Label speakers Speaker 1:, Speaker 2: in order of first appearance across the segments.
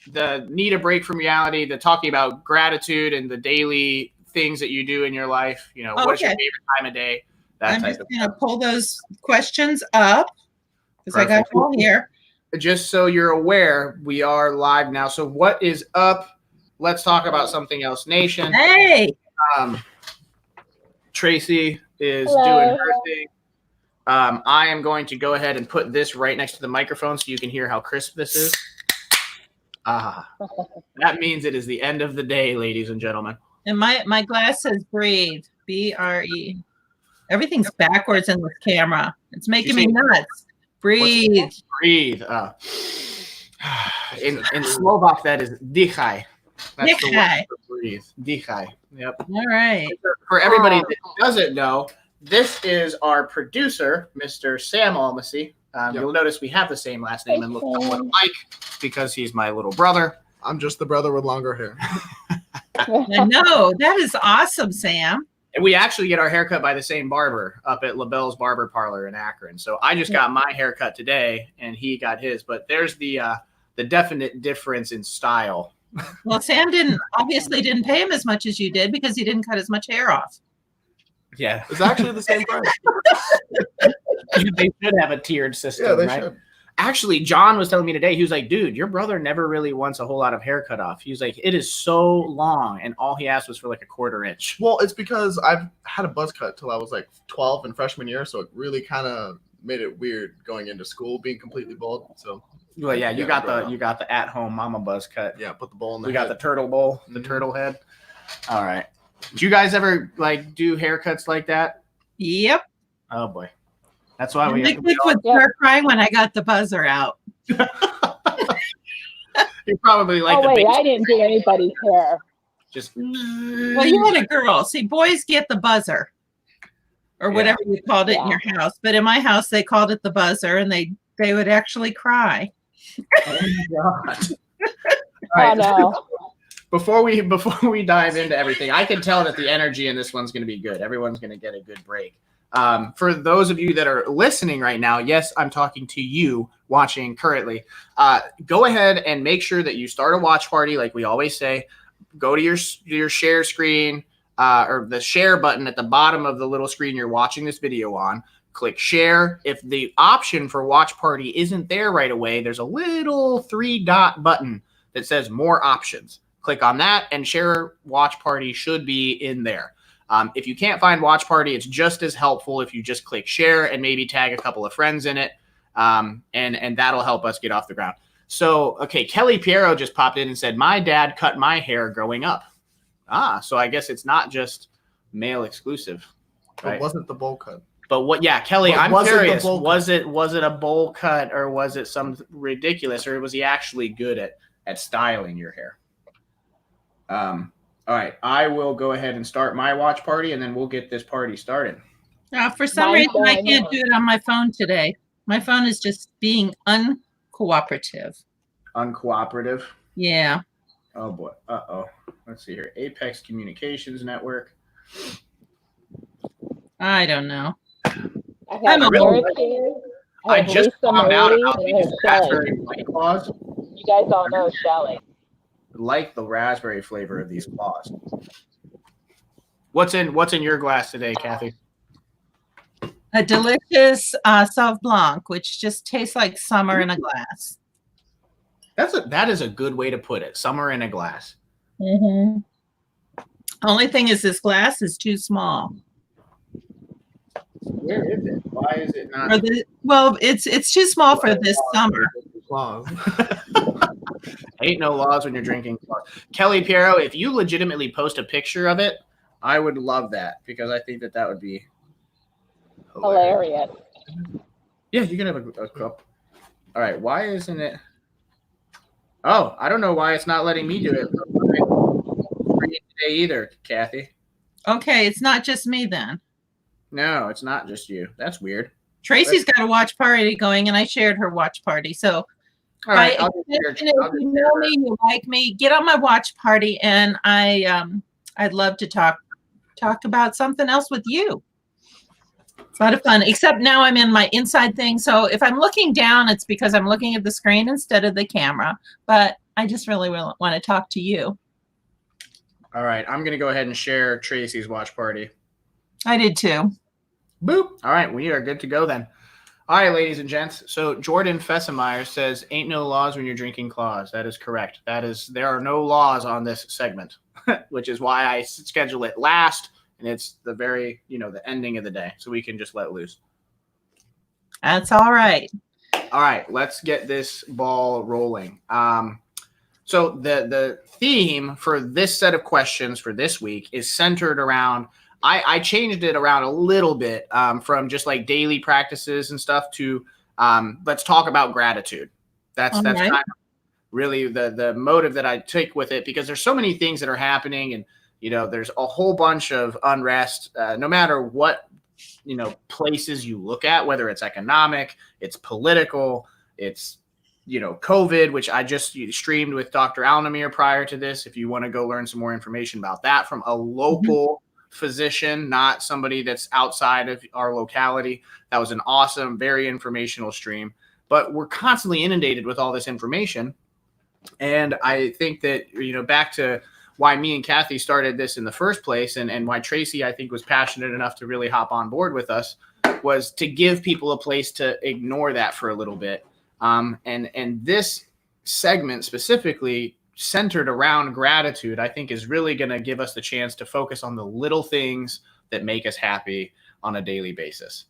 Speaker 1: the need a break from reality, the talking about gratitude and the daily things that you do in your life. You know, what's your favorite time of day?
Speaker 2: I'm just going to pull those questions up because I got all here.
Speaker 1: Just so you're aware, we are live now. So what is up? Let's talk about something else, Nation.
Speaker 2: Hey.
Speaker 1: Tracey is doing her thing. I am going to go ahead and put this right next to the microphone so you can hear how crisp this is. That means it is the end of the day, ladies and gentlemen.
Speaker 2: And my glass says breathe, B-R-E. Everything's backwards in this camera. It's making me nuts. Breathe.
Speaker 1: Breathe. In Slovak, that is dýchaj. That's the word for breathe. Dýchaj. Yep.
Speaker 2: All right.
Speaker 1: For everybody that doesn't know, this is our producer, Mr. Sam Almasy. You'll notice we have the same last name and look somewhat alike because he's my little brother.
Speaker 3: I'm just the brother with longer hair.
Speaker 2: I know. That is awesome, Sam.
Speaker 1: And we actually get our haircut by the same barber up at LaBelle's Barber Parlor in Akron. So I just got my haircut today, and he got his. But there's the definite difference in style.
Speaker 2: Well, Sam obviously didn't pay him as much as you did because he didn't cut as much hair off.
Speaker 1: Yeah.
Speaker 3: It's actually the same price.
Speaker 1: They should have a tiered system,
Speaker 3: yeah, they
Speaker 1: right?
Speaker 3: should.
Speaker 1: Actually, John was telling me today, he was like, dude, your brother never really wants a whole lot of hair cut off. He was like, it is so long. And all he asked was for like a 1/4 inch.
Speaker 3: Well, it's because I've had a buzz cut till I was like 12 in freshman year. So it really kind of made it weird going into school, being completely bald. So,
Speaker 1: well, yeah, you got the at-home mama buzz cut.
Speaker 3: Yeah, put the bowl in the
Speaker 1: We
Speaker 3: head.
Speaker 1: got the turtle bowl, the turtle head. All right. Did you guys ever like do haircuts like that?
Speaker 2: Yep.
Speaker 1: Oh, boy. That's why we
Speaker 2: kids would start crying when I got the buzzer out.
Speaker 1: You probably like
Speaker 4: I didn't do anybody's hair.
Speaker 1: Just
Speaker 2: well, you had a girl. See, boys get the buzzer or whatever you called it in your house. But in my house, they called it the buzzer, and they would actually cry.
Speaker 1: Oh my God.
Speaker 4: All right. No.
Speaker 1: Before we dive into everything, I can tell that the energy in this one's going to be good. Everyone's going to get a good break. For those of you that are listening right now, yes, I'm talking to you watching currently. Go ahead and make sure that you start a watch party like we always say. Go to your share screen or the share button at the bottom of the little screen you're watching this video on. Click share. If the option for watch party isn't there right away, there's a little 3-dot button that says more options. Click on that and share watch party should be in there. If you can't find watch party, it's just as helpful if you just click share and maybe tag a couple of friends in it. And that'll help us get off the ground. So, okay, Kelly Piero just popped in and said, my dad cut my hair growing up. So I guess it's not just male exclusive. Right?
Speaker 3: It wasn't the bowl cut.
Speaker 1: But Kelly, I'm curious, was it a bowl cut or was it some ridiculous, or was he actually good at styling your hair? All right, I will go ahead and start my watch party, and then we'll get this party started.
Speaker 2: For some reason, I can't do it on my phone today. My phone is just being uncooperative.
Speaker 1: Uncooperative?
Speaker 2: Yeah.
Speaker 1: Oh, boy. Uh-oh. Let's see here. Apex Communications Network.
Speaker 2: I don't know.
Speaker 1: I just found out about these raspberry White Claws.
Speaker 4: You guys all know Shelly.
Speaker 1: Like the raspberry flavor of these claws. What's in your glass today, Kathy?
Speaker 2: A delicious Sauv Blanc, which just tastes like summer in a glass.
Speaker 1: That is a good way to put it. Summer in a glass.
Speaker 2: Mm-hmm. Only thing is, this glass is too small.
Speaker 1: Where is it? Why is it not?
Speaker 2: It's too small for this summer.
Speaker 1: Ain't no laws when you're drinking. Kelly Piero, if you legitimately post a picture of it, I would love that because I think that would be
Speaker 4: hilarious.
Speaker 1: Yeah, you can have a cup. All right, why isn't it? Oh, I don't know why it's not letting me do it. Today either, Kathy.
Speaker 2: Okay, it's not just me then.
Speaker 1: No, it's not just you. That's weird.
Speaker 2: Tracy's got a watch party going, and I shared her watch party. So,
Speaker 1: all right,
Speaker 2: if you know me, you like me, get on my watch party, and I'd love to talk about something else with you. It's a lot of fun, except now I'm in my inside thing. So if I'm looking down, it's because I'm looking at the screen instead of the camera. But I just really want to talk to you.
Speaker 1: All right, I'm going to go ahead and share Tracy's watch party.
Speaker 2: I did too.
Speaker 1: Boop. All right, we are good to go then. All right, ladies and gents. So Jordan Fessemeyer says, ain't no laws when you're drinking claws. That is correct. There are no laws on this segment, which is why I schedule it last. And it's the very, the ending of the day. So we can just let loose.
Speaker 2: That's all right.
Speaker 1: All right, let's get this ball rolling. So the theme for this set of questions for this week is centered around, I changed it around a little bit from just like daily practices and stuff to let's talk about gratitude. That's
Speaker 2: right.
Speaker 1: Kind of really the motive that I take with it, because there's so many things that are happening, and there's a whole bunch of unrest, no matter what places you look at, whether it's economic, it's political, it's COVID, which I just streamed with Dr. Alnamir prior to this. If you want to go learn some more information about that from a local physician, not somebody that's outside of our locality, that was an awesome, very informational stream. But we're constantly inundated with all this information. And I think that, back to why me and Kathy started this in the first place, and why Tracey, I think, was passionate enough to really hop on board with us, was to give people a place to ignore that for a little bit. And this segment specifically centered around gratitude, I think, is really going to give us the chance to focus on the little things that make us happy on a daily basis.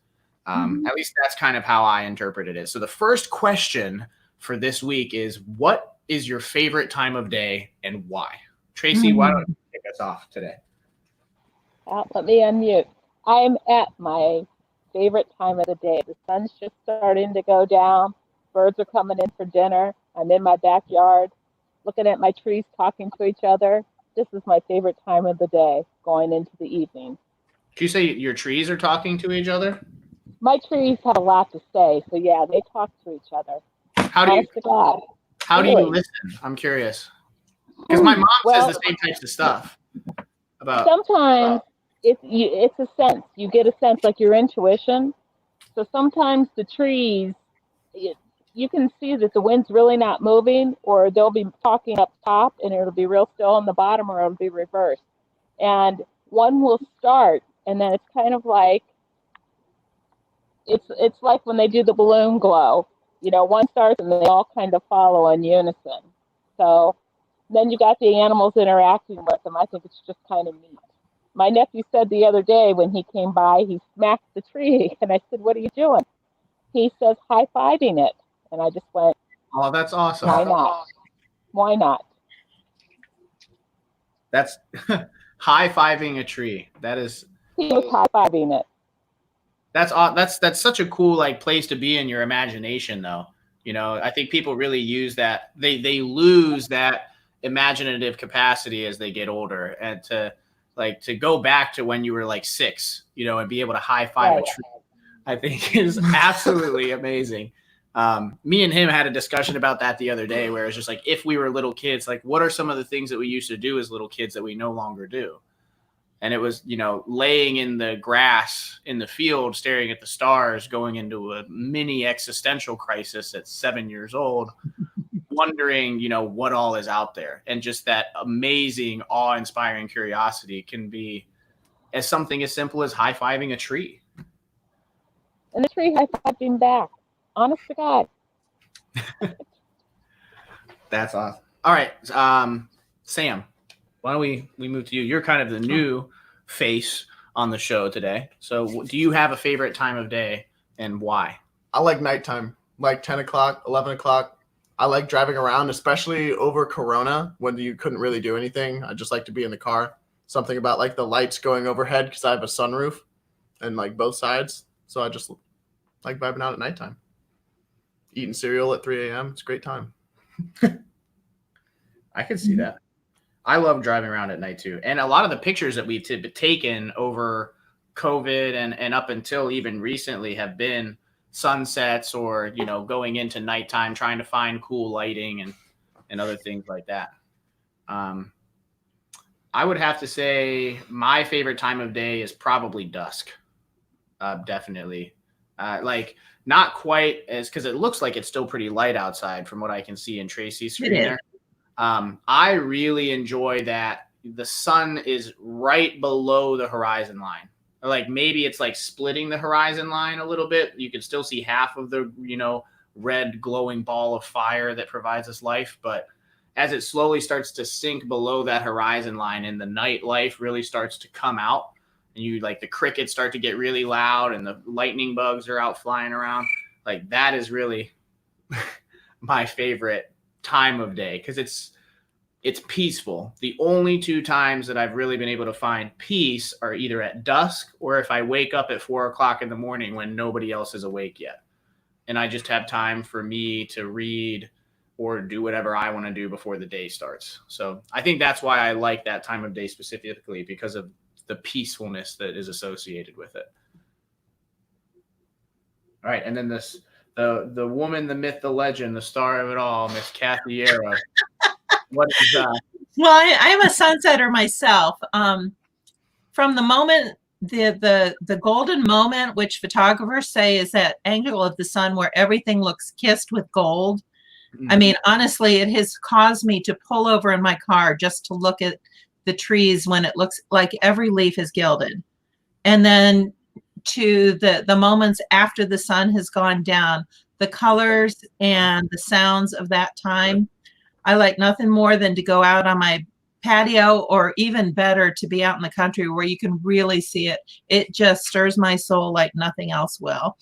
Speaker 1: At least that's kind of how I interpreted it. So the first question for this week is, what is your favorite time of day and why? Tracey, why don't you kick us off today?
Speaker 4: Let me unmute. I'm at my favorite time of the day. The sun's just starting to go down. Birds are coming in for dinner. I'm in my backyard, looking at my trees, talking to each other. This is my favorite time of the day, going into the evening.
Speaker 1: Did you say your trees are talking to each other?
Speaker 4: My trees have a lot to say, so yeah, they talk to each other.
Speaker 1: How do you listen? I'm curious. Because my mom says the same types of stuff.
Speaker 4: Sometimes it's a sense. You get a sense, like your intuition. So sometimes the trees, you can see that the wind's really not moving, or they'll be talking up top and it'll be real still on the bottom, or it'll be reversed. And one will start, and then it's kind of like, it's like when they do the balloon glow. One starts and they all kind of follow in unison. So then you got the animals interacting with them. I think it's just kind of neat. My nephew said the other day when he came by, he smacked the tree, and I said, "What are you doing?" He says, "High-fiving it." And I just went,
Speaker 1: "Oh, that's awesome.
Speaker 4: Why not? Why not?"
Speaker 1: That's high-fiving a tree. That is.
Speaker 4: He was high-fiving it.
Speaker 1: That's such a cool place to be in your imagination, though. I think people really use that. They lose that imaginative capacity as they get older, and to go back to when you were 6, and be able to high-five a tree, I think is absolutely amazing. Me and him had a discussion about that the other day, where it's just if we were little kids, what are some of the things that we used to do as little kids that we no longer do? And it was, laying in the grass in the field, staring at the stars, going into a mini existential crisis at 7 years old, wondering, what all is out there. And just that amazing, awe-inspiring curiosity can be as something as simple as high-fiving a tree.
Speaker 4: And the tree high-fived him back. Honest to God.
Speaker 1: That's awesome. All right, Sam, why don't we move to you? You're kind of the new face on the show today. So do you have a favorite time of day and why?
Speaker 3: I like nighttime, like 10 o'clock, 11 o'clock. I like driving around, especially over Corona when you couldn't really do anything. I just like to be in the car. Something about the lights going overhead, because I have a sunroof and both sides. So I just like vibing out at nighttime. Eating cereal at 3 a.m. It's a great time.
Speaker 1: I could see that. I love driving around at night too. And a lot of the pictures that we've taken over COVID and up until even recently have been sunsets or, going into nighttime, trying to find cool lighting and other things like that. I would have to say my favorite time of day is probably dusk. Definitely. Not quite as, because it looks like it's still pretty light outside from what I can see in Tracey's screen there. I really enjoy that the sun is right below the horizon line. Like maybe it's like splitting the horizon line a little bit. You can still see half of the, red glowing ball of fire that provides us life. But as it slowly starts to sink below that horizon line and the night life really starts to come out, and you like the crickets start to get really loud and the lightning bugs are out flying around, like that is really my favorite time of day because it's peaceful. The only two times that I've really been able to find peace are either at dusk or if I wake up at 4 o'clock in the morning when nobody else is awake yet. And I just have time for me to read or do whatever I want to do before the day starts. So I think that's why I like that time of day specifically, because of the peacefulness that is associated with it. All right. And then the woman, the myth, the legend, the star of it all, Miss Kathy Yarrow. What is that?
Speaker 2: Well, I'm a sunsetter myself. From the moment, the golden moment, which photographers say is that angle of the sun where everything looks kissed with gold. I mean, honestly, it has caused me to pull over in my car just to look at the trees when it looks like every leaf is gilded. And then to the moments after the sun has gone down, the colors and the sounds of that time. I like nothing more than to go out on my patio, or even better, to be out in the country where you can really see it. It just stirs my soul like nothing else will.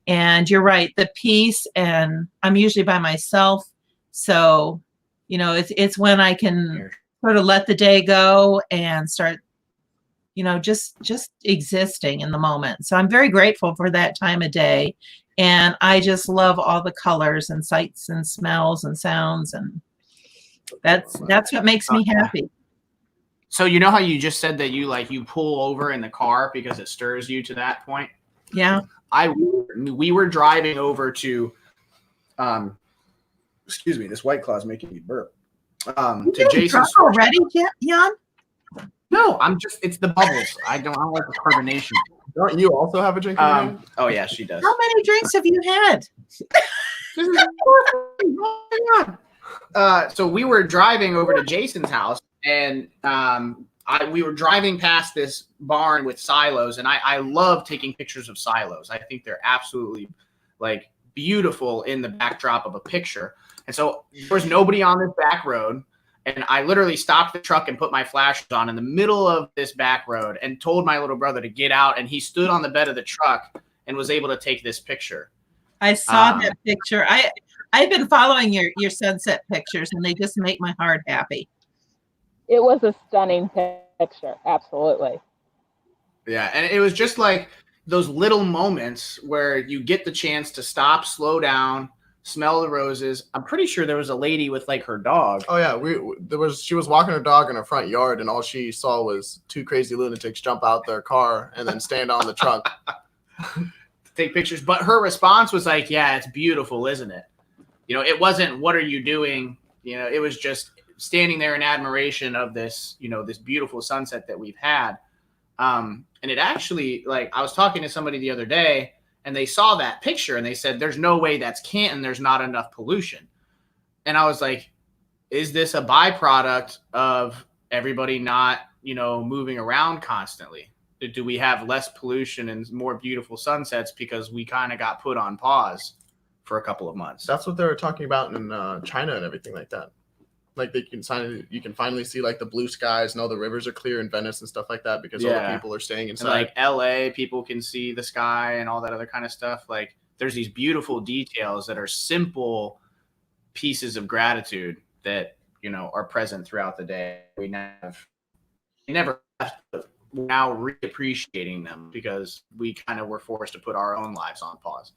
Speaker 2: And you're right, the peace, and I'm usually by myself. So, it's when I can sort of let the day go and start, just existing in the moment. So I'm very grateful for that time of day. And I just love all the colors and sights and smells and sounds, and that's what makes me happy.
Speaker 1: So you know how you just said that you pull over in the car because it stirs you to that point?
Speaker 2: Yeah.
Speaker 1: We were driving over to excuse me, this White Claw is making me burp. To Jason's
Speaker 2: already, Jan?
Speaker 1: No, it's the bubbles. I don't like the carbonation.
Speaker 3: Don't you also have a drink in your hand?
Speaker 1: Oh yeah, she does.
Speaker 2: How many drinks have you had?
Speaker 1: So we were driving over to Jason's house, and we were driving past this barn with silos, and I love taking pictures of silos. I think they're absolutely like beautiful in the backdrop of a picture. And so there was nobody on this back road, and I literally stopped the truck and put my flashes on in the middle of this back road and told my little brother to get out, and he stood on the bed of the truck and was able to take this picture.
Speaker 2: I saw that picture. I've been following your sunset pictures, and they just make my heart happy.
Speaker 4: It was a stunning picture. Absolutely.
Speaker 1: Yeah. And it was just like those little moments where you get the chance to stop, slow down, smell the roses. I'm pretty sure there was a lady with like her dog.
Speaker 3: Oh yeah, she was walking her dog in her front yard, and all she saw was two crazy lunatics jump out their car and then stand on the trunk.
Speaker 1: Take pictures. But her response was like, yeah, it's beautiful, isn't it? It wasn't, what are you doing? It was just standing there in admiration of this, this beautiful sunset that we've had. And it actually, like, I was talking to somebody the other day, and they saw that picture and they said, there's no way that's Canton. There's not enough pollution. And I was like, is this a byproduct of everybody not, moving around constantly? Do we have less pollution and more beautiful sunsets because we kind of got put on pause for a couple of months?
Speaker 3: That's what they were talking about in China and everything like that. Like you can finally see like the blue skies and all the rivers are clear in Venice and stuff like that because all the people are staying inside.
Speaker 1: And like LA, people can see the sky and all that other kind of stuff. Like there's these beautiful details that are simple pieces of gratitude that, are present throughout the day. We never left, but we're now reappreciating them because we kind of were forced to put our own lives on pause.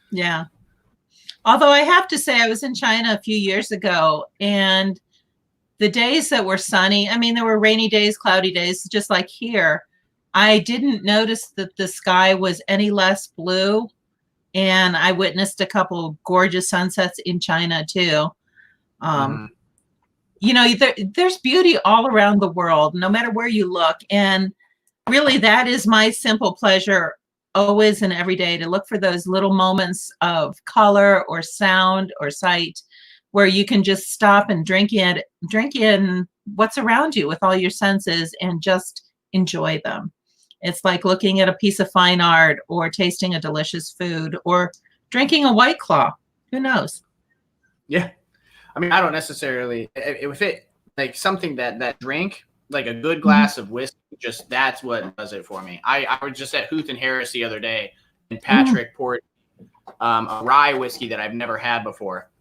Speaker 2: Yeah. Although I have to say, I was in China a few years ago, and the days that were sunny, I mean, there were rainy days, cloudy days, just like here. I didn't notice that the sky was any less blue, and I witnessed a couple gorgeous sunsets in China too. There's beauty all around the world, no matter where you look. And really, that is my simple pleasure always and every day, to look for those little moments of color or sound or sight where you can just stop and drink in what's around you with all your senses and just enjoy them. It's like looking at a piece of fine art or tasting a delicious food or drinking a White Claw. Who knows?
Speaker 1: Yeah. I mean, I don't necessarily, if it, like something that drink, like a good glass of whiskey, just that's what does it for me. I was just at Huth and Harris the other day, and Patrick poured a rye whiskey that I've never had before.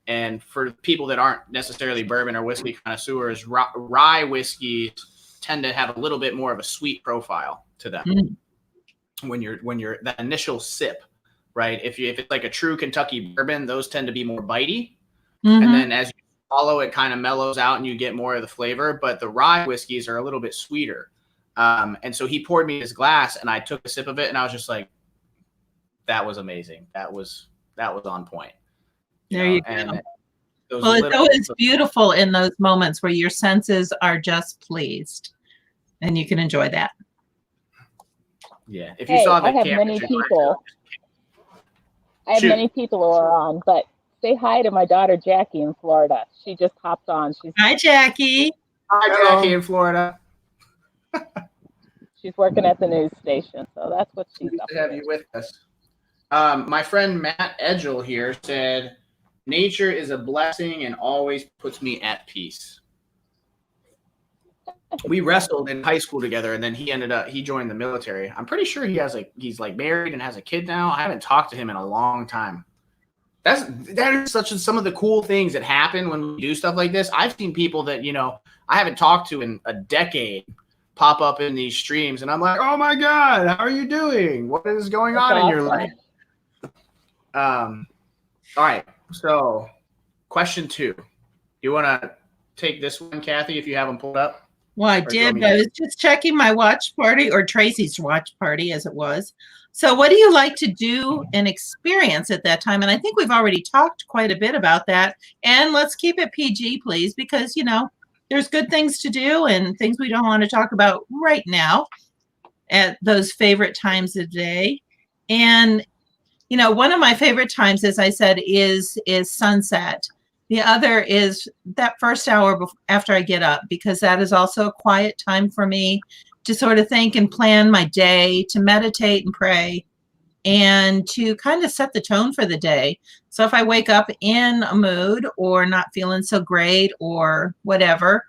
Speaker 1: And for people that aren't necessarily bourbon or whiskey connoisseurs, rye whiskeys tend to have a little bit more of a sweet profile to them when you're that initial sip, right? If it's like a true Kentucky bourbon, those tend to be more bitey. And then as you swallow, it kind of mellows out and you get more of the flavor. But the rye whiskeys are a little bit sweeter. And so he poured me his glass and I took a sip of it and I was just like, that was amazing. That was on point.
Speaker 2: There you go.
Speaker 1: And
Speaker 2: well, it's always beautiful in those moments where your senses are just pleased and you can enjoy that.
Speaker 1: Yeah. If you saw the
Speaker 4: I have many people who are on, but say hi to my daughter Jackie in Florida. She just hopped on.
Speaker 2: Hi, Jackie.
Speaker 1: Hi, Jackie in Florida.
Speaker 4: She's working at the news station, so that's what she's up
Speaker 1: to have you with us. My friend Matt Edgel here said, nature is a blessing and always puts me at peace. We wrestled in high school together, and then he joined the military. I'm pretty sure he's like married and has a kid now. I haven't talked to him in a long time. That is some of the cool things that happen when we do stuff like this. I've seen people that, I haven't talked to in a decade pop up in these streams, and I'm like, oh my God, how are you doing? What is going on in your life? All right. So question 2. You want to take this one, Kathy, if you have them pulled up?
Speaker 2: Well, I did, but I was just checking my watch party, or Tracey's watch party as it was. So what do you like to do and experience at that time? And I think we've already talked quite a bit about that. And let's keep it PG, please, because, there's good things to do and things we don't want to talk about right now at those favorite times of day. And, one of my favorite times, as I said, is sunset. The other is that first hour after I get up, because that is also a quiet time for me to sort of think and plan my day, to meditate and pray, and to kind of set the tone for the day. So if I wake up in a mood or not feeling so great or whatever,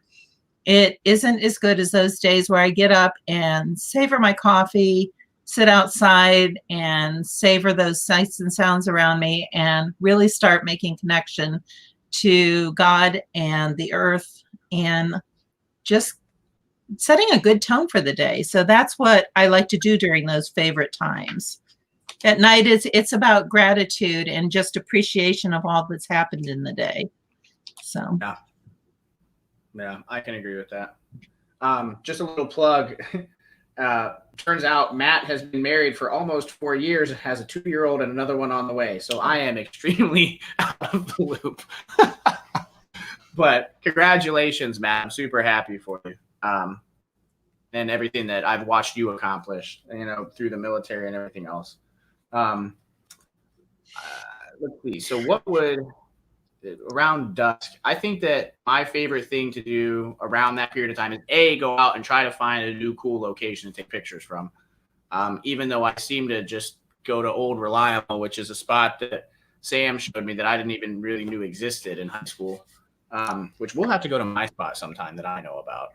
Speaker 2: it isn't as good as those days where I get up and savor my coffee, sit outside and savor those sights and sounds around me and really start making connection to God and the earth and just setting a good tone for the day. So that's what I like to do during those favorite times. At night, it's about gratitude and just appreciation of all that's happened in the day. So
Speaker 1: yeah, I can agree with that. Just a little plug. Turns out Matt has been married for almost 4 years and has a 2-year-old and another one on the way. So I am extremely out of the loop. But congratulations, Matt. I'm super happy for you. And everything that I've watched you accomplish, through the military and everything else. Let's see. So what would, around dusk, I think that my favorite thing to do around that period of time is go out and try to find a new cool location to take pictures from. Even though I seem to just go to Old Reliable, which is a spot that Sam showed me that I didn't even really knew existed in high school. Which we'll have to go to my spot sometime that I know about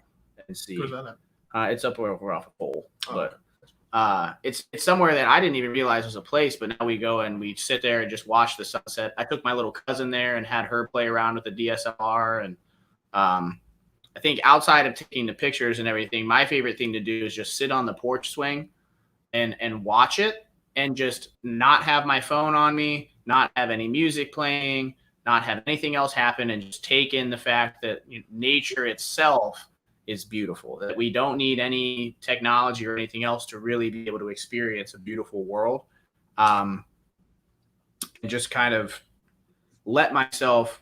Speaker 1: and see.
Speaker 3: Where's that at?
Speaker 1: It's up where we're off a pole, but it's somewhere that I didn't even realize was a place. But now we go and we sit there and just watch the sunset. I took my little cousin there and had her play around with the DSLR, and I think outside of taking the pictures and everything, my favorite thing to do is just sit on the porch swing and watch it, and just not have my phone on me, not have any music playing, not have anything else happen, and just take in the fact that nature itself is beautiful, that we don't need any technology or anything else to really be able to experience a beautiful world. And just kind of let myself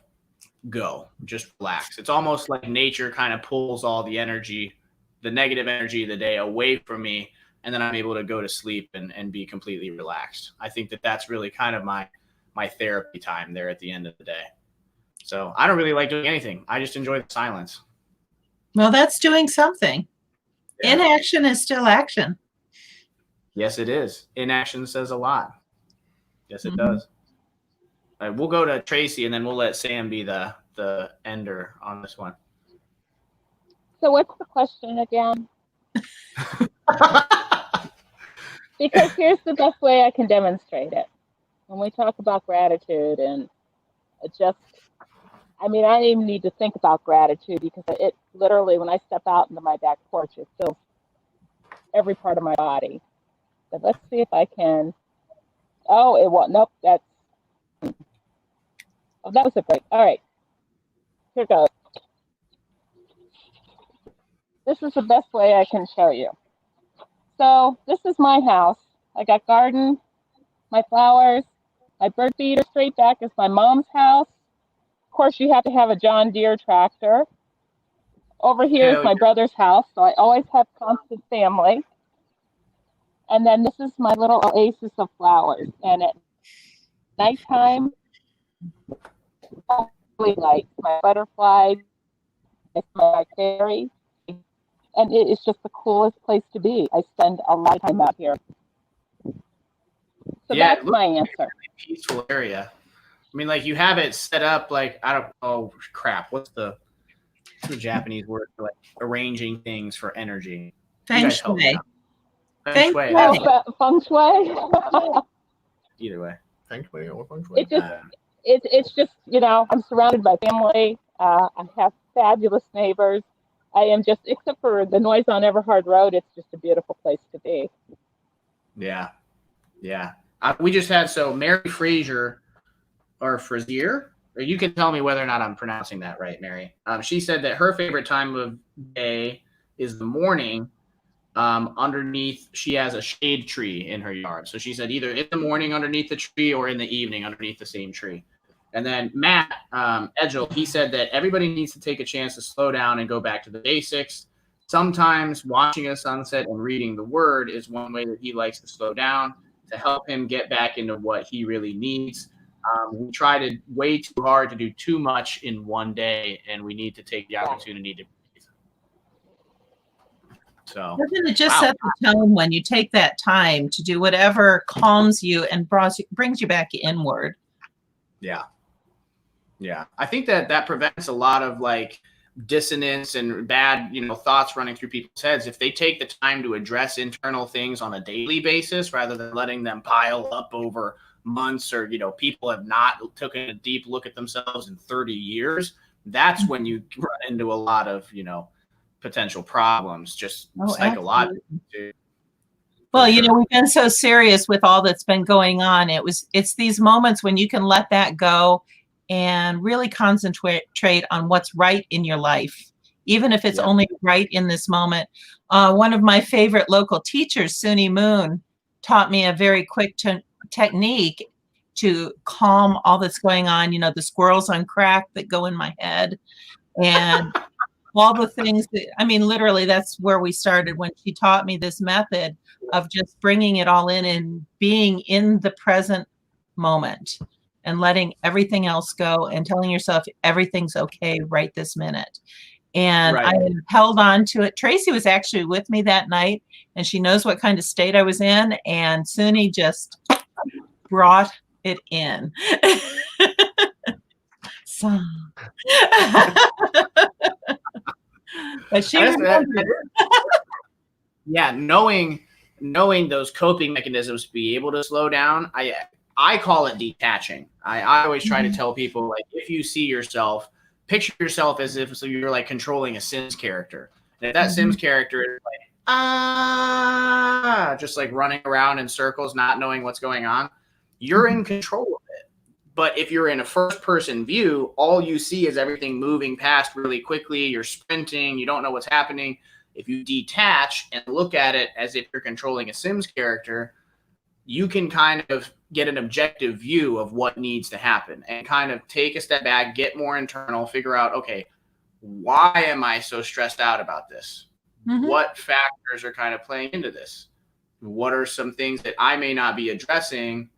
Speaker 1: go, just relax. It's almost like nature kind of pulls all the energy, the negative energy of the day away from me, and then I'm able to go to sleep and be completely relaxed. I think that that's really kind of my therapy time there at the end of the day. So I don't really like doing anything. I just enjoy the silence.
Speaker 2: Well, that's doing something.
Speaker 1: Yeah.
Speaker 2: Inaction is still action.
Speaker 1: Yes, it is. Inaction says a lot. Yes, it
Speaker 2: Mhm.
Speaker 1: does. All right, we'll go to Tracey, and then we'll let Sam be the ender on this one.
Speaker 4: So what's the question again? Because here's the best way I can demonstrate it. When we talk about gratitude and just, I mean, I don't even need to think about gratitude because it literally, when I step out into my back porch, it fills every part of my body. But let's see if I can. Oh, it won't. Nope, that's. Oh, that was a break. All right, here goes. This is the best way I can show you. So this is my house. I got garden, my flowers, my bird feeder straight back is my mom's house. Of course, you have to have a John Deere tractor. Over here is my brother's house, so I always have constant family. And then this is my little oasis of flowers. And at nighttime, lights, my butterflies, my fairy, and it is just the coolest place to be. I spend a lot of time out here. So
Speaker 1: Yeah,
Speaker 4: that's my answer.
Speaker 1: Like a really peaceful area. I mean, like you have it set up like I don't. Oh crap! What's the Japanese word for like arranging things for energy?
Speaker 2: Feng shui.
Speaker 1: Feng shui.
Speaker 4: Feng shui.
Speaker 1: Either way.
Speaker 3: Feng shui or feng shui.
Speaker 4: It's just, you know, I'm surrounded by family. I have fabulous neighbors. I am just, except for the noise on Everhard Road, it's just a beautiful place to be.
Speaker 1: Yeah. Yeah. We just had, so Mary Frazier, or Frazier, or you can tell me whether or not I'm pronouncing that right, Mary. She said that her favorite time of day is the morning. Underneath, she has a shade tree in her yard. So she said either in the morning underneath the tree or in the evening underneath the same tree. And then Matt Edgel, he said that everybody needs to take a chance to slow down and go back to the basics. Sometimes watching a sunset and reading the word is one way that he likes to slow down to help him get back into what he really needs. We try to way too hard to do too much in one day, and we need to take the opportunity to breathe. So
Speaker 2: doesn't it just set the tone when you take that time to do whatever calms you and brings you back inward?
Speaker 1: Yeah. Yeah. I think that prevents a lot of like dissonance and bad, thoughts running through people's heads. If they take the time to address internal things on a daily basis, rather than letting them pile up over months or, people have not taken a deep look at themselves in 30 years, that's when you run into a lot of, potential problems, just psychologically.
Speaker 2: Well, we've been so serious with all that's been going on. It's these moments when you can let that go and really concentrate on what's right in your life, even if it's only right in this moment. One of my favorite local teachers, Suni Moon, taught me a very quick technique to calm all that's going on, the squirrels on crack that go in my head and all the things that, literally that's where we started when she taught me this method of just bringing it all in and being in the present moment and letting everything else go and telling yourself everything's okay right this minute. And I held on to it. Tracey was actually with me that night, and she knows what kind of state I was in, and Suni just brought it in. So but she
Speaker 1: yeah, knowing those coping mechanisms to be able to slow down, I call it detaching. I always try to tell people, like, if you see yourself, picture yourself as if you're like controlling a Sims character. And if that Sims character is like, just like running around in circles, not knowing what's going on, you're in control of it. But if you're in a first person view, all you see is everything moving past really quickly. You're sprinting. You don't know what's happening. If you detach and look at it as if you're controlling a Sims character, you can kind of get an objective view of what needs to happen and kind of take a step back, get more internal, figure out, okay, why am I so stressed out about this? What factors are kind of playing into this? What are some things that I may not be addressing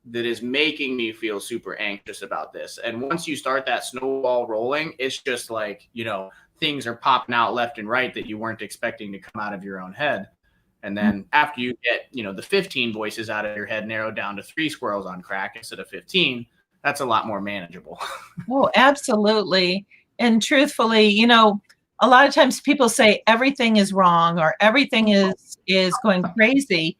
Speaker 1: that is making me feel super anxious about this. And once you start that snowball rolling, it's just like, things are popping out left and right that you weren't expecting to come out of your own head. And then after you get, the 15 voices out of your head narrowed down to 3 squirrels on crack instead of 15, that's a lot more manageable.
Speaker 2: Oh, absolutely. And truthfully, a lot of times people say everything is wrong or everything is going crazy.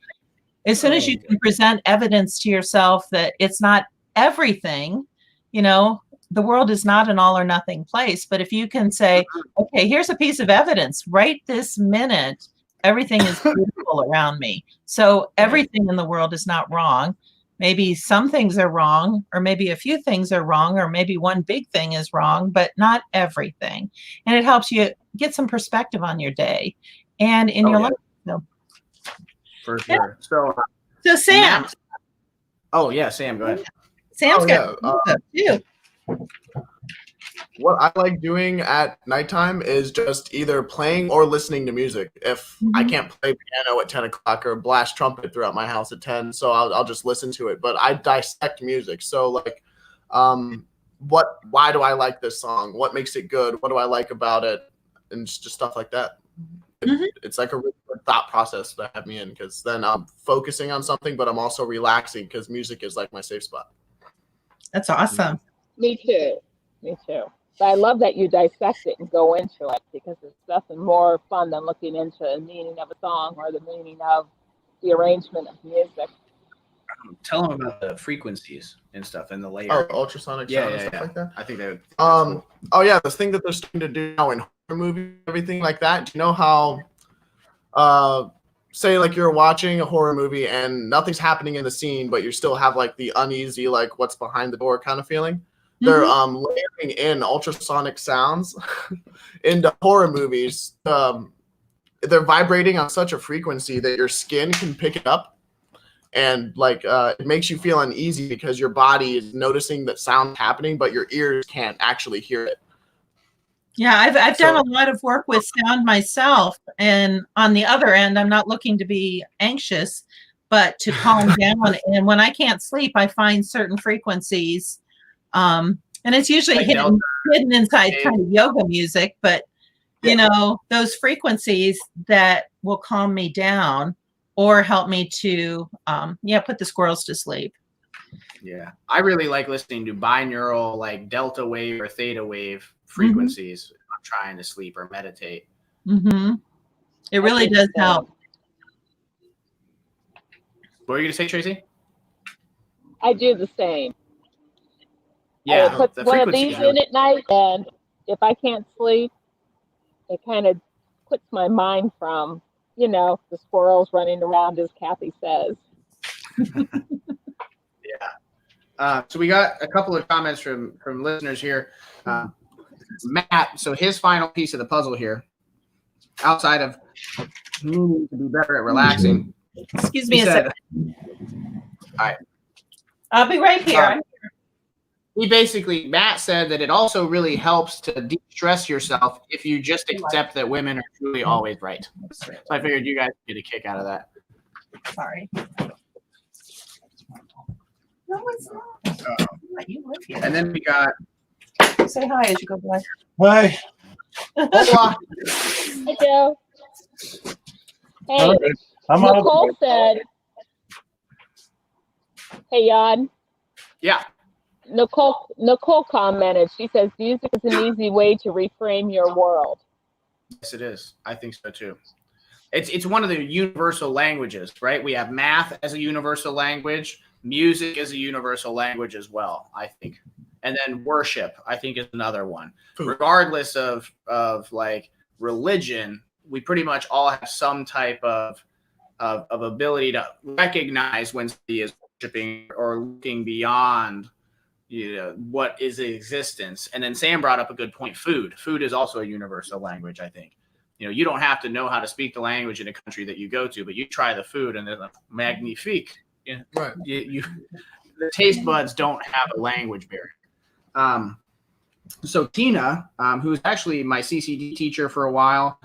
Speaker 2: As soon as you can present evidence to yourself that it's not everything, the world is not an all or nothing place. But if you can say, okay, here's a piece of evidence right this minute, everything is beautiful around me. So everything in the world is not wrong. Maybe some things are wrong, or maybe a few things are wrong, or maybe one big thing is wrong, but not everything. And it helps you get some perspective on your day and in your life. So.
Speaker 1: For sure. So
Speaker 2: Sam.
Speaker 1: Sam, go ahead.
Speaker 2: Sam's got too.
Speaker 3: What I like doing at nighttime is just either playing or listening to music. If I can't play piano at 10 o'clock or blast trumpet throughout my house at 10, so I'll just listen to it. But I dissect music. So like, why do I like this song? What makes it good? What do I like about it? And just stuff like that. It's like a really good thought process that have me in, because then I'm focusing on something, but I'm also relaxing because music is like my safe spot.
Speaker 2: That's awesome.
Speaker 4: Me too. But I love that you dissect it and go into it, because it's nothing more fun than looking into the meaning of a song or the meaning of the arrangement of music.
Speaker 1: Tell them about the frequencies and stuff and the layer.
Speaker 3: Oh, ultrasonic sound and stuff like that.
Speaker 1: I think that.
Speaker 3: Cool. Oh yeah, this thing that they're starting to do now in horror movies, everything like that. Do you know how? Say like you're watching a horror movie and nothing's happening in the scene, but you still have like the uneasy, like what's behind the door kind of feeling. They're layering in ultrasonic sounds into horror movies. They're vibrating on such a frequency that your skin can pick it up, and like it makes you feel uneasy because your body is noticing that sound's happening, but your ears can't actually hear it.
Speaker 2: Yeah, I've done a lot of work with sound myself, and on the other end, I'm not looking to be anxious, but to calm down. And when I can't sleep, I find certain frequencies. And it's usually
Speaker 1: like
Speaker 2: hidden inside kind of yoga music, but those frequencies that will calm me down or help me to put the squirrels to sleep.
Speaker 1: Yeah, I really like listening to binaural, like delta wave or theta wave frequencies. I'm trying to sleep or meditate.
Speaker 2: It really does help.
Speaker 1: What were you gonna say, Tracy?
Speaker 4: I do the same.
Speaker 1: Yeah,
Speaker 4: I put one of these in at night, and if I can't sleep, it kind of puts my mind from, the squirrels running around, as Kathy says.
Speaker 1: So we got a couple of comments from listeners here. Matt, so his final piece of the puzzle here, outside of needing to be better at relaxing.
Speaker 2: Excuse me a second.
Speaker 1: All right.
Speaker 2: I'll be right here.
Speaker 1: Matt said that it also really helps to de-stress yourself if you just accept that women are truly always right. So I figured you guys would get a kick out of that.
Speaker 2: Sorry. No, it's not. You live here.
Speaker 1: And then we got.
Speaker 2: Say hi as you go by.
Speaker 5: Hi.
Speaker 1: Hola.
Speaker 4: Hey, Joe. Hey,
Speaker 5: Right.
Speaker 4: Nicole said, hey, Jan.
Speaker 1: Yeah.
Speaker 4: Nicole commented, she says, music is an easy way to reframe your world.
Speaker 1: Yes, it is. I think so too. It's one of the universal languages, right? We have math as a universal language. Music is a universal language as well, I think. And then worship, I think, is another one. Regardless of like religion, we pretty much all have some type of ability to recognize when somebody is worshiping or looking beyond what is existence. And then Sam brought up a good point. Food is also a universal language, I think. You don't have to know how to speak the language in a country that you go to, but you try the food and they're like, magnifique.
Speaker 3: Right.
Speaker 1: The taste buds don't have a language barrier. So Tina, who's actually my CCD teacher for a while,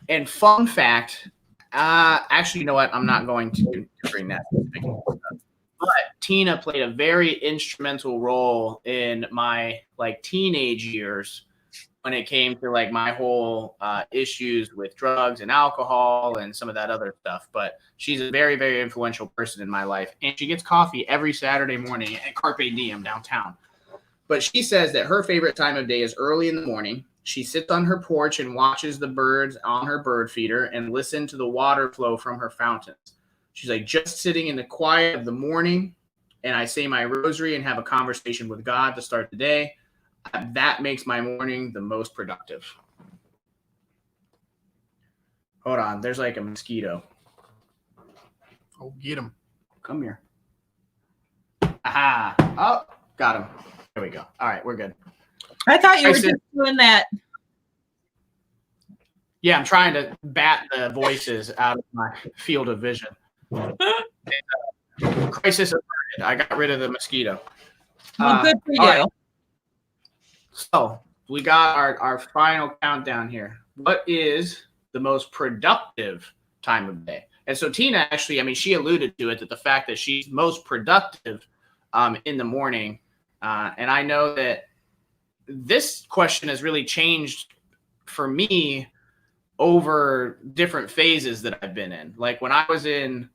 Speaker 1: and fun fact, actually, you know what? I'm not going to bring that. But Tina played a very instrumental role in my like teenage years when it came to like my whole issues with drugs and alcohol and some of that other stuff. But she's a very, very influential person in my life. And she gets coffee every Saturday morning at Carpe Diem downtown. But she says that her favorite time of day is early in the morning. She sits on her porch and watches the birds on her bird feeder and listen to the water flow from her fountains. She's like, just sitting in the quiet of the morning, and I say my rosary and have a conversation with God to start the day. That makes my morning the most productive. Hold on. There's like a mosquito.
Speaker 3: Oh, get him.
Speaker 1: Come here. Aha. Oh, got him. There we go. All right, we're good.
Speaker 2: I thought you were just doing that.
Speaker 1: Yeah, I'm trying to bat the voices out of my field of vision. Crisis averted. I got rid of the mosquito.
Speaker 2: Well, good for you.
Speaker 1: Right. So we got our final countdown here. What is the most productive time of day? And so Tina actually, I mean, she alluded to it, that the fact that she's most productive in the morning. And I know that this question has really changed for me over different phases that I've been in. Like when I was in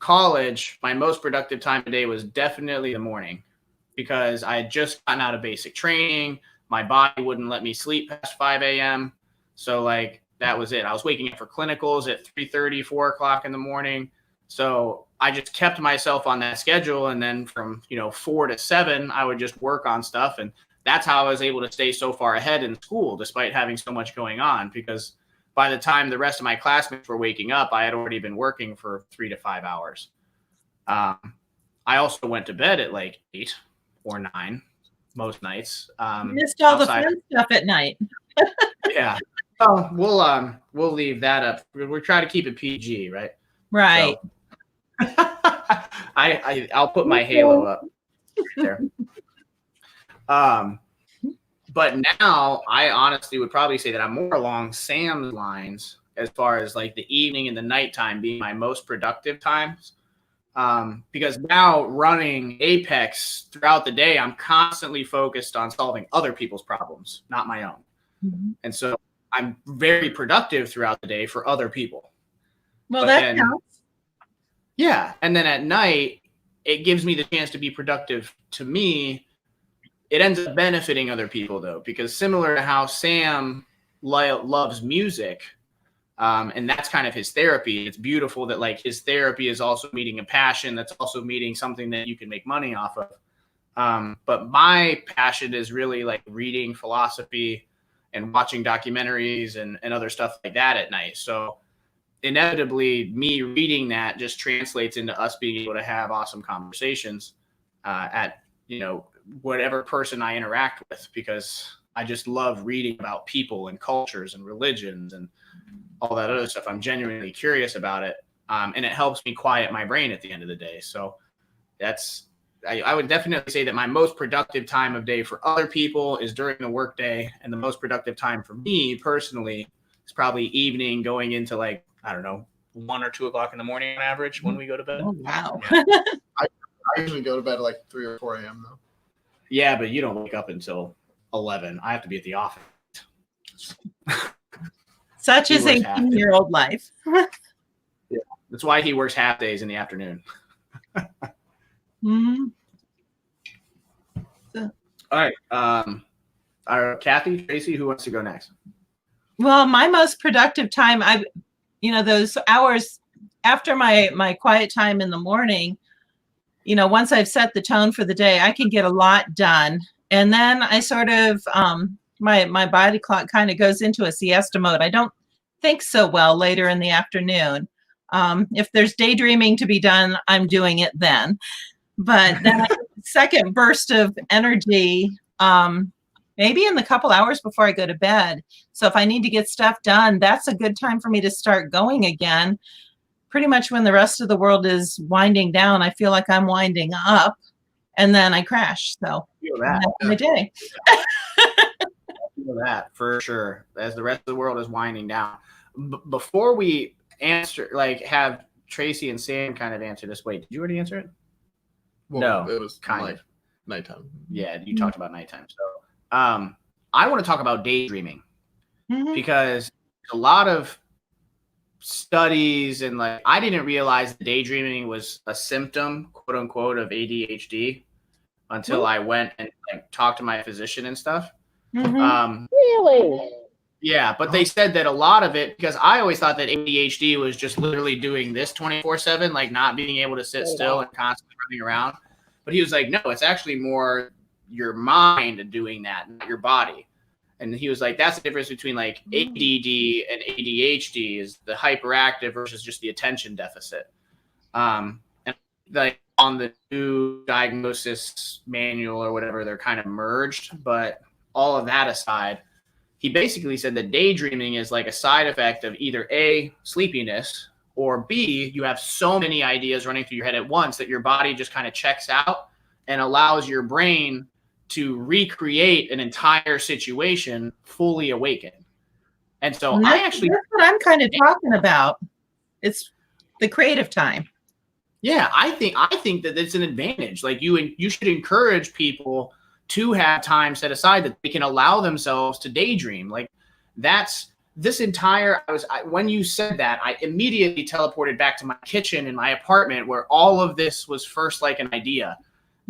Speaker 1: college, my most productive time of day was definitely the morning, because I had just gotten out of basic training. My body wouldn't let me sleep past 5 a.m. So like that was it. I was waking up for clinicals at 3:30, 4 o'clock in the morning. So I just kept myself on that schedule. And then from, 4 to 7, I would just work on stuff. And that's how I was able to stay so far ahead in school, despite having so much going on, because by the time the rest of my classmates were waking up, I had already been working for 3 to 5 hours. I also went to bed at like 8 or 9 most nights.
Speaker 2: You missed all the fun stuff at night.
Speaker 1: Yeah. Oh, we'll leave that up. We're trying to keep it PG, right?
Speaker 2: Right.
Speaker 1: So, I'll put my halo up there. But now I honestly would probably say that I'm more along Sam's lines as far as like the evening and the nighttime being my most productive times. Because now running Apex throughout the day, I'm constantly focused on solving other people's problems, not my own. Mm-hmm. And so I'm very productive throughout the day for other people.
Speaker 2: Well, that counts.
Speaker 1: Yeah. And then at night, it gives me the chance to be productive to me. It ends up benefiting other people, though, because similar to how Sam loves music, and that's kind of his therapy. It's beautiful that like his therapy is also meeting a passion that's also meeting something that you can make money off of. But my passion is really like reading philosophy and watching documentaries and other stuff like that at night. So inevitably, me reading that just translates into us being able to have awesome conversations at, whatever person I interact with, because I just love reading about people and cultures and religions and all that other stuff. I'm genuinely curious about it. And it helps me quiet my brain at the end of the day. So I would definitely say that my most productive time of day for other people is during the workday. And the most productive time for me personally is probably evening, going into like, I don't know, 1 or 2 o'clock in the morning on average when we go to bed.
Speaker 2: Oh, wow.
Speaker 3: I usually go to bed at like 3 or 4 a.m. though.
Speaker 1: Yeah, but you don't wake up until 11. I have to be at the office.
Speaker 2: Such is a 18-year-old life.
Speaker 1: Yeah, that's why he works half days in the afternoon.
Speaker 2: Mm-hmm.
Speaker 1: So. All right. Kathy, Tracey, who wants to go next?
Speaker 2: Well, my most productive time, those hours after my quiet time in the morning, once I've set the tone for the day, I can get a lot done. And then I sort of, my body clock kind of goes into a siesta mode. I don't think so well later in the afternoon. If there's daydreaming to be done, I'm doing it then. But then second burst of energy, maybe in the couple hours before I go to bed. So if I need to get stuff done, that's a good time for me to start going again. Pretty much when the rest of the world is winding down, I feel like I'm winding up, and then I crash. So that's my day.
Speaker 1: I feel that for sure. As the rest of the world is winding down. Before we answer, have Tracey and Sam kind of answer this. Wait, did you already answer it? No,
Speaker 3: it was
Speaker 1: kind
Speaker 3: like
Speaker 1: of.
Speaker 3: nighttime.
Speaker 1: Yeah, you talked about nighttime. So I want to talk about daydreaming because a lot of studies and like I didn't realize that daydreaming was a symptom, quote unquote, of ADHD until I went and like talked to my physician and stuff.
Speaker 4: Really?
Speaker 1: Yeah, but they said that a lot of it, because I always thought that ADHD was just literally doing this 24/7, like not being able to sit still and constantly running around. But he was like, no, it's actually more your mind doing that, not your body. And he was like, that's the difference between like ADD and ADHD is the hyperactive versus just the attention deficit. And like on the new diagnosis manual or whatever, they're kind of merged. But all of that aside, he basically said that daydreaming is like a side effect of either A, sleepiness, or B, you have so many ideas running through your head at once that your body just kind of checks out and allows your brain to recreate an entire situation fully awakened. And so
Speaker 2: that's what I'm kind of talking about. It's the creative time.
Speaker 1: Yeah, I think that it's an advantage. Like you should encourage people to have time set aside that they can allow themselves to daydream. Like that's this entire, when you said that, I immediately teleported back to my kitchen in my apartment where all of this was first like an idea.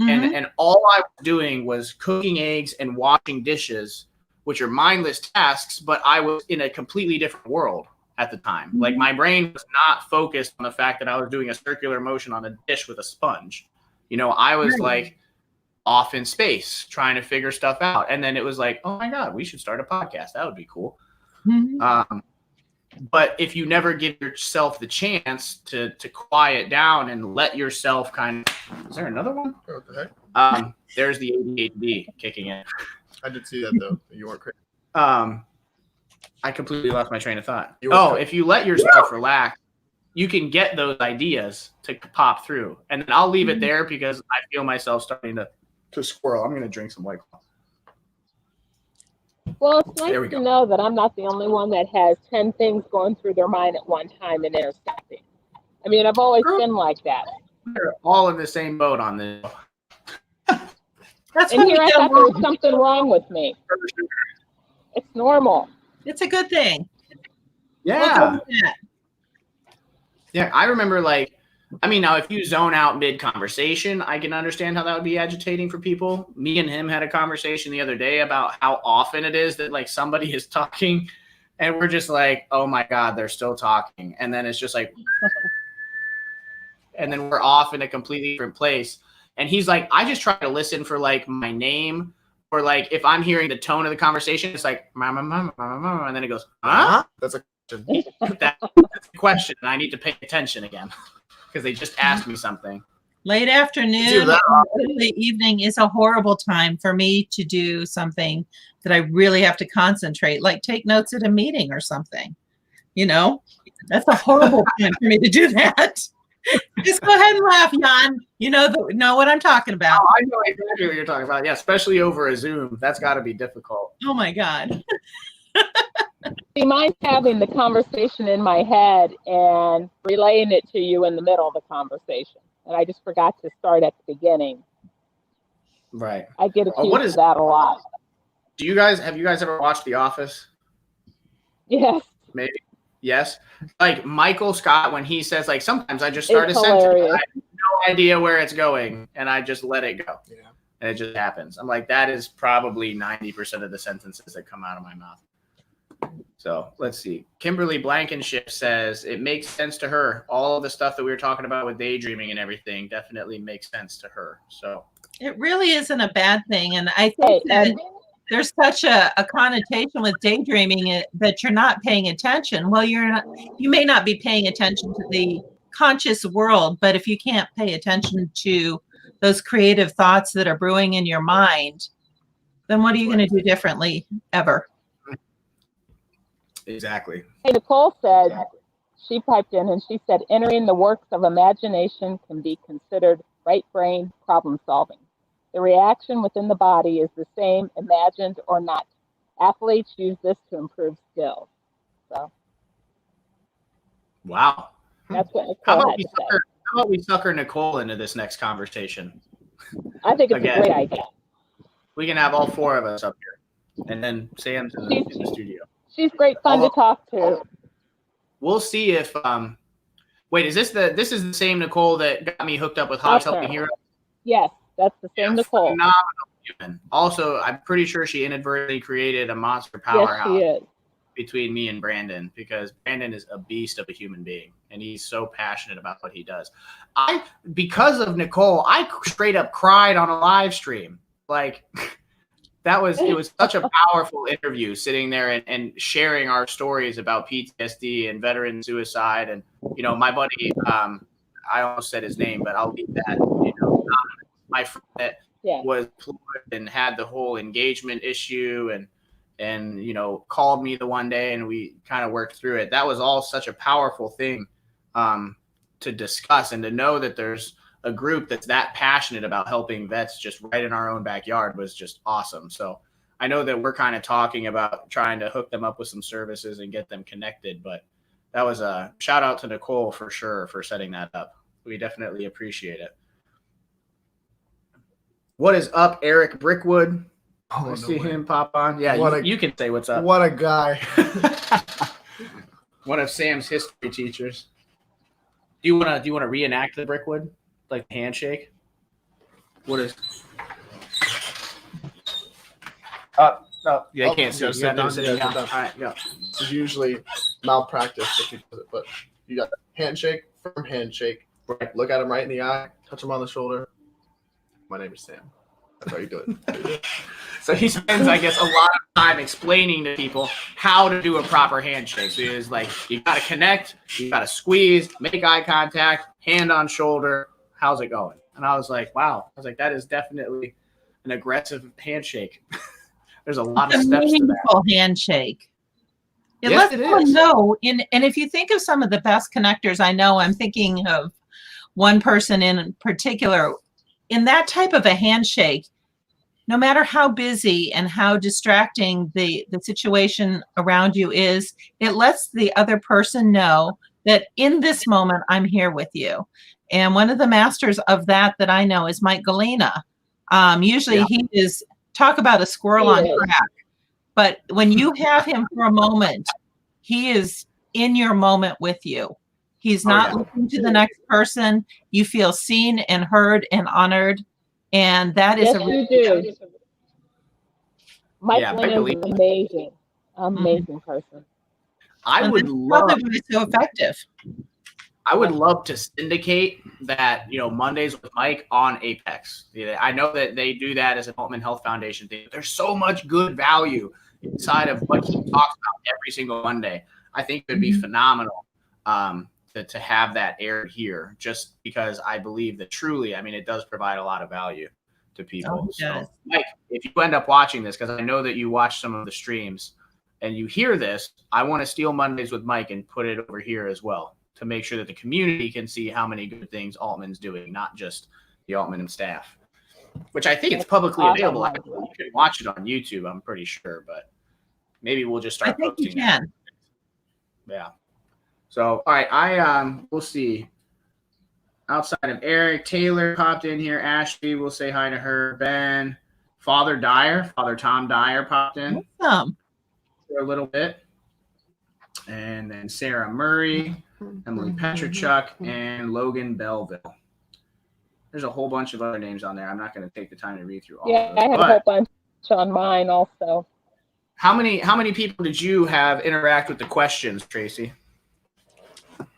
Speaker 1: And all I was doing was cooking eggs and washing dishes, which are mindless tasks, but I was in a completely different world at the time. Like my brain was not focused on the fact that I was doing a circular motion on a dish with a sponge. You know, I was like off in space trying to figure stuff out. And then it was like, oh my God, we should start a podcast. That would be cool. But if you never give yourself the chance to quiet down and let yourself kind of, is there another one?
Speaker 3: What the heck?
Speaker 1: There's the ADHD kicking in.
Speaker 3: I did see that though. You weren't crazy.
Speaker 1: I completely lost my train of thought. If you let yourself relax, you can get those ideas to pop through. And then I'll leave it there because I feel myself starting to squirrel. I'm going to drink some White Claw.
Speaker 4: Well, it's nice to know that I'm not the only one that has 10 things going through their mind at one time and intersecting. I mean, I've always been like that.
Speaker 1: We're all in the same boat on this.
Speaker 2: That's
Speaker 4: and here I thought there was something wrong with me. It's normal.
Speaker 2: It's a good thing.
Speaker 1: Yeah. Yeah, I remember now if you zone out mid-conversation, I can understand how that would be agitating for people. Me and him had a conversation the other day about how often it is that like somebody is talking and we're just like, oh my God, they're still talking. And then it's just like, and then we're off in a completely different place. And he's like, I just try to listen for like my name or like if I'm hearing the tone of the conversation, it's like, and then it goes, huh?
Speaker 3: That's a question.
Speaker 1: That's a question. And I need to pay attention again. Because they just asked me something.
Speaker 2: Late afternoon, early evening is a horrible time for me to do something that I really have to concentrate, like take notes at a meeting or something. You know, that's a horrible time for me to do that. Just go ahead and laugh, Jan. You know what I'm talking about.
Speaker 1: Oh, I know exactly what you're talking about. Yeah, especially over a Zoom. That's got to be difficult.
Speaker 2: Oh my God.
Speaker 4: See, mine's having the conversation in my head and relaying it to you in the middle of the conversation. And I just forgot to start at the beginning.
Speaker 1: Right.
Speaker 4: I get accused of that a lot.
Speaker 1: Have you guys ever watched The Office?
Speaker 4: Yes.
Speaker 1: Maybe. Yes. Like Michael Scott, when he says like, sometimes I just start a sentence. I have no idea where it's going and I just let it go. Yeah. And it just happens. I'm like, that is probably 90% of the sentences that come out of my mouth. So let's see. Kimberly Blankenship says it makes sense to her. All of the stuff that we were talking about with daydreaming and everything definitely makes sense to her. So
Speaker 2: it really isn't a bad thing. And I think that there's such a connotation with daydreaming that you're not paying attention. Well, you may not be paying attention to the conscious world, but if you can't pay attention to those creative thoughts that are brewing in your mind, then what are you going to do differently ever?
Speaker 1: Exactly.
Speaker 4: Hey, Nicole said, she piped in and she said, entering the works of imagination can be considered right brain problem solving. The reaction within the body is the same, imagined or not. Athletes use this to improve skills. So.
Speaker 1: Wow.
Speaker 4: That's what Nicole had to say.
Speaker 1: How about we sucker Nicole into this next conversation?
Speaker 4: I think it's
Speaker 1: Again.
Speaker 4: a great idea.
Speaker 1: We can have all 4 of us up here, and then Sam's in the studio.
Speaker 4: She's great fun to talk to.
Speaker 1: We'll see if wait, is this the same Nicole that got me hooked up with Hobbs Helping Heroes?
Speaker 4: Yes, that's the same Nicole.
Speaker 1: Phenomenal human. Also, I'm pretty sure she inadvertently created a monster powerhouse.
Speaker 4: Yes, she is.
Speaker 1: Between me and Brandon, because Brandon is a beast of a human being and he's so passionate about what he does. Because of Nicole, I straight up cried on a live stream. Like it was such a powerful interview, sitting there and sharing our stories about PTSD and veteran suicide. And, my buddy, I almost said his name, but I'll leave that, my friend that was deployed and had the whole engagement issue and called me the one day and we kind of worked through it. That was all such a powerful thing to discuss, and to know that there's a group that's that passionate about helping vets just right in our own backyard was just awesome. So I know that we're kind of talking about trying to hook them up with some services and get them connected, but that was a shout out to Nicole for sure for setting that up. We definitely appreciate it. What is up, Eric Brickwood? I see him pop on. Yeah, you can say what's up.
Speaker 3: What a guy.
Speaker 1: One of Sam's history teachers. Do you want to reenact the Brickwood, like the handshake? What is? Yeah, I can't see. You got to sit down. All right, yeah.
Speaker 3: It's usually malpractice if you do it, but you got handshake, firm handshake. Right. Look at him right in the eye, touch him on the shoulder. My name is Sam. That's how you do it.
Speaker 1: So he spends, I guess, a lot of time explaining to people how to do a proper handshake. So he's like, you got to connect, you got to squeeze, make eye contact, hand on shoulder. How's it going? And I was like, wow. I was like, that is definitely an aggressive handshake. There's a lot of steps to that.
Speaker 2: Handshake. It
Speaker 1: yes,
Speaker 2: lets people know. And if you think of some of the best connectors I know, I'm thinking of one person in particular. In that type of a handshake, no matter how busy and how distracting the situation around you is, it lets the other person know that in this moment, I'm here with you. And one of the masters of that I know is Mike Galena. Usually he is, talk about a squirrel on crack. But when you have him for a moment, he is in your moment with you. He's not looking to the next person. You feel seen and heard and honored. And that is
Speaker 4: Mike Galena is an amazing person.
Speaker 1: I would love
Speaker 2: to be so effective.
Speaker 1: I would love to syndicate that, Mondays with Mike on Apex. I know that they do that as an Altman Health Foundation thing. There's so much good value inside of what he talks about every single Monday. I think it would be phenomenal to have that aired here, just because I believe that truly, it does provide a lot of value to people. So, Mike, if you end up watching this, because I know that you watch some of the streams and you hear this, I want to steal Mondays with Mike and put it over here as well, to make sure that the community can see how many good things Altman's doing, not just the Altman and staff, which I think it's publicly available. You can watch it on YouTube, I'm pretty sure, but maybe we'll just start posting that. Yeah. So, all right, we'll see. Outside of Eric, Taylor popped in here. Ashley, we'll say hi to her. Ben, Father Tom Dyer popped in for a little bit. And then Sarah Murray, Emily Petrichuk, and Logan Belleville. There's a whole bunch of other names on there. I'm not going to take the time to read through all of those.
Speaker 4: Yeah, I have a whole bunch on mine also.
Speaker 1: How many people did you have interact with the questions, Tracey?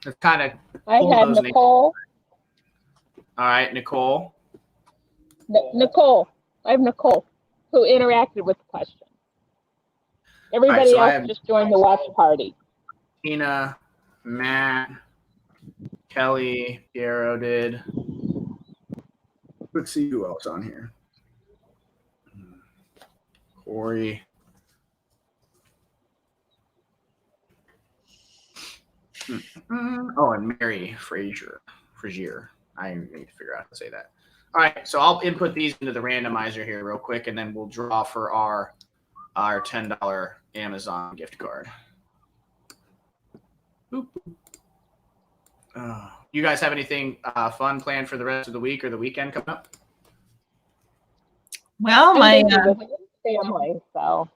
Speaker 1: It's kind of
Speaker 4: I had Nicole.
Speaker 1: All right, Nicole.
Speaker 4: Nicole. I have Nicole, who interacted with the question. Everybody else just joined the watch party.
Speaker 1: Tina, Matt, Kelly, Piero did. Let's see who else on here. Corey. Oh, and Mary Frazier. I need to figure out how to say that. All right, so I'll input these into the randomizer here real quick, and then we'll draw for our $10 Amazon gift card. Boop. you guys have anything fun planned for the rest of the week or the weekend coming up?
Speaker 2: Well, my
Speaker 4: I'm busy with family, so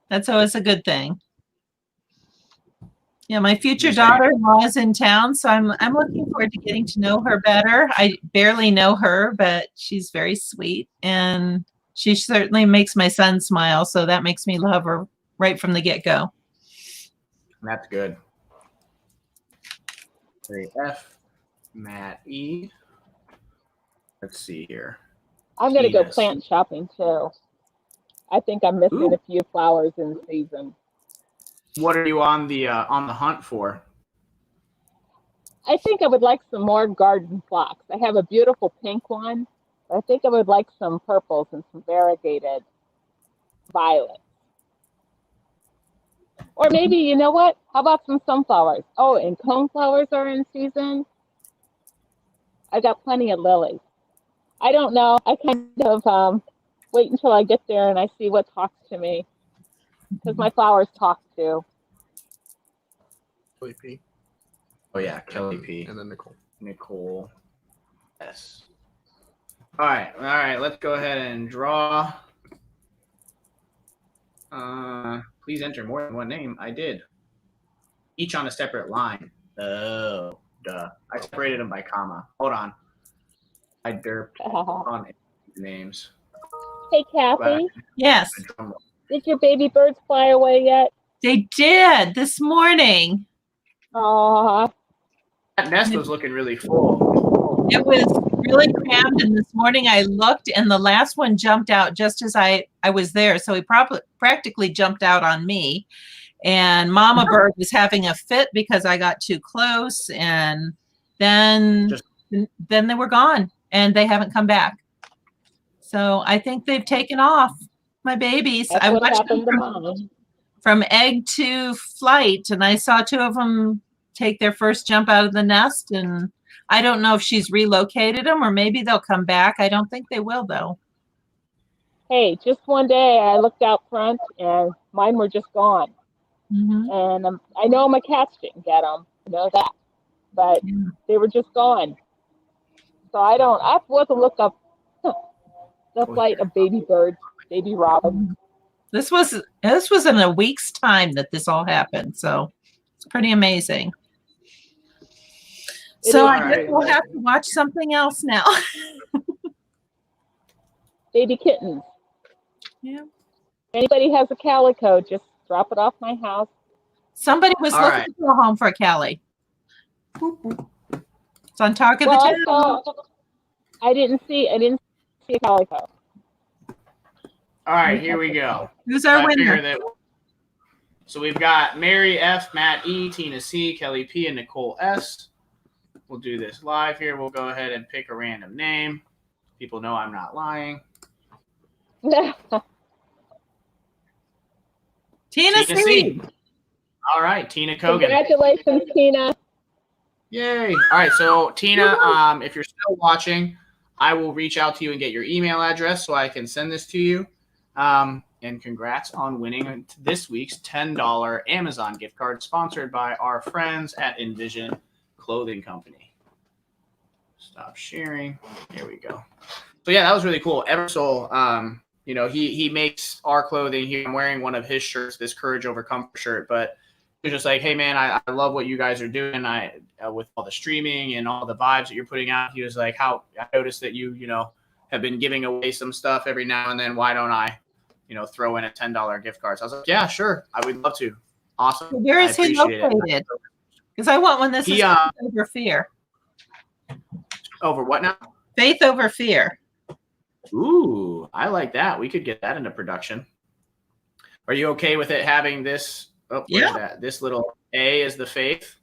Speaker 2: that's always a good thing. Yeah, my future
Speaker 1: You say-
Speaker 2: daughter-in-law is in town, so I'm looking forward to getting to know her better. I barely know her, but she's very sweet, and she certainly makes my son smile, so that makes me love her right from the get-go.
Speaker 1: That's good. F, Matt E. Let's see here.
Speaker 4: I'm gonna go
Speaker 1: Yes.
Speaker 4: plant shopping too. I think I'm missing
Speaker 1: Ooh.
Speaker 4: a few flowers in season.
Speaker 1: What are you on the hunt for?
Speaker 4: I think I would like some more garden phlox. I have a beautiful pink one, but I think I would like some purples and some variegated violets. Or maybe, you know what? How about some sunflowers? Oh, and coneflowers are in season. I got plenty of lilies. I don't know. I kind of wait until I get there and I see what talks to me, because my flowers talk too.
Speaker 3: Kelly P.
Speaker 1: Oh yeah, Kelly P.
Speaker 3: And then Nicole.
Speaker 1: Nicole S. All right. Let's go ahead and draw. Please enter more than one name. I did. Each on a separate line. Oh, duh. I separated them by comma. Hold on. I derped on names.
Speaker 4: Hey, Kathy,
Speaker 2: Yes,
Speaker 4: did your baby birds fly away yet?
Speaker 2: they did this morning.
Speaker 4: Aw,
Speaker 1: That nest was looking really full.
Speaker 2: It was really crammed, and this morning I looked, and the last one jumped out just as I was there. So he practically jumped out on me. And Mama Bird was having a fit because I got too close, and then they were gone, and they haven't come back. So I think they've taken off, my babies.
Speaker 4: that's
Speaker 2: I
Speaker 4: what
Speaker 2: watched
Speaker 4: happened to
Speaker 2: them
Speaker 4: Mom.
Speaker 2: from egg to flight, and I saw two of them take their first jump out of the nest, and I don't know if she's relocated them or maybe they'll come back. I don't think they will, though.
Speaker 4: Hey, just one day I looked out front and mine were just gone.
Speaker 2: Mm-hmm.
Speaker 4: And I know my cats didn't get them, I know that, but they were just gone. So I have to look up the flight of baby birds, baby robins.
Speaker 2: This was in a week's time that this all happened, so it's pretty amazing. So I guess we'll have to watch something else now.
Speaker 4: Baby kittens.
Speaker 2: Yeah.
Speaker 4: If anybody has a calico, just drop it off my house.
Speaker 2: Somebody was looking to go home for a Callie. It's on Talk of the Town.
Speaker 4: I didn't see a calico.
Speaker 1: All right, here we go.
Speaker 2: Who's our winner?
Speaker 1: So we've got Mary F, Matt E, Tina C, Kelly P, and Nicole S. We'll do this live here. We'll go ahead and pick a random name. People know I'm not lying.
Speaker 2: Tina C.
Speaker 1: All right, Tina Kogan.
Speaker 4: Congratulations, Tina.
Speaker 1: Yay. All right, so Tina, if you're still watching, I will reach out to you and get your email address so I can send this to you. And congrats on winning this week's $10 Amazon gift card sponsored by our friends at Envision Clothing Company. Stop sharing. Here we go. So yeah, that was really cool. Eversole, he makes our clothing here. I'm wearing one of his shirts, this Courage Over Comfort shirt, but he was just like, hey man, I love what you guys are doing. With all the streaming and all the vibes that you're putting out. He was like, I noticed that you have been giving away some stuff every now and then. Why don't I, throw in a $10 gift card? So I was like, yeah, sure. I would love to. Awesome.
Speaker 2: Where is he located? Because I want one. This is Faith Over Fear.
Speaker 1: Over what now?
Speaker 2: Faith Over Fear.
Speaker 1: Ooh, I like that. We could get that into production. Are you okay with it having this? Oh, where's that? This little A is the faith.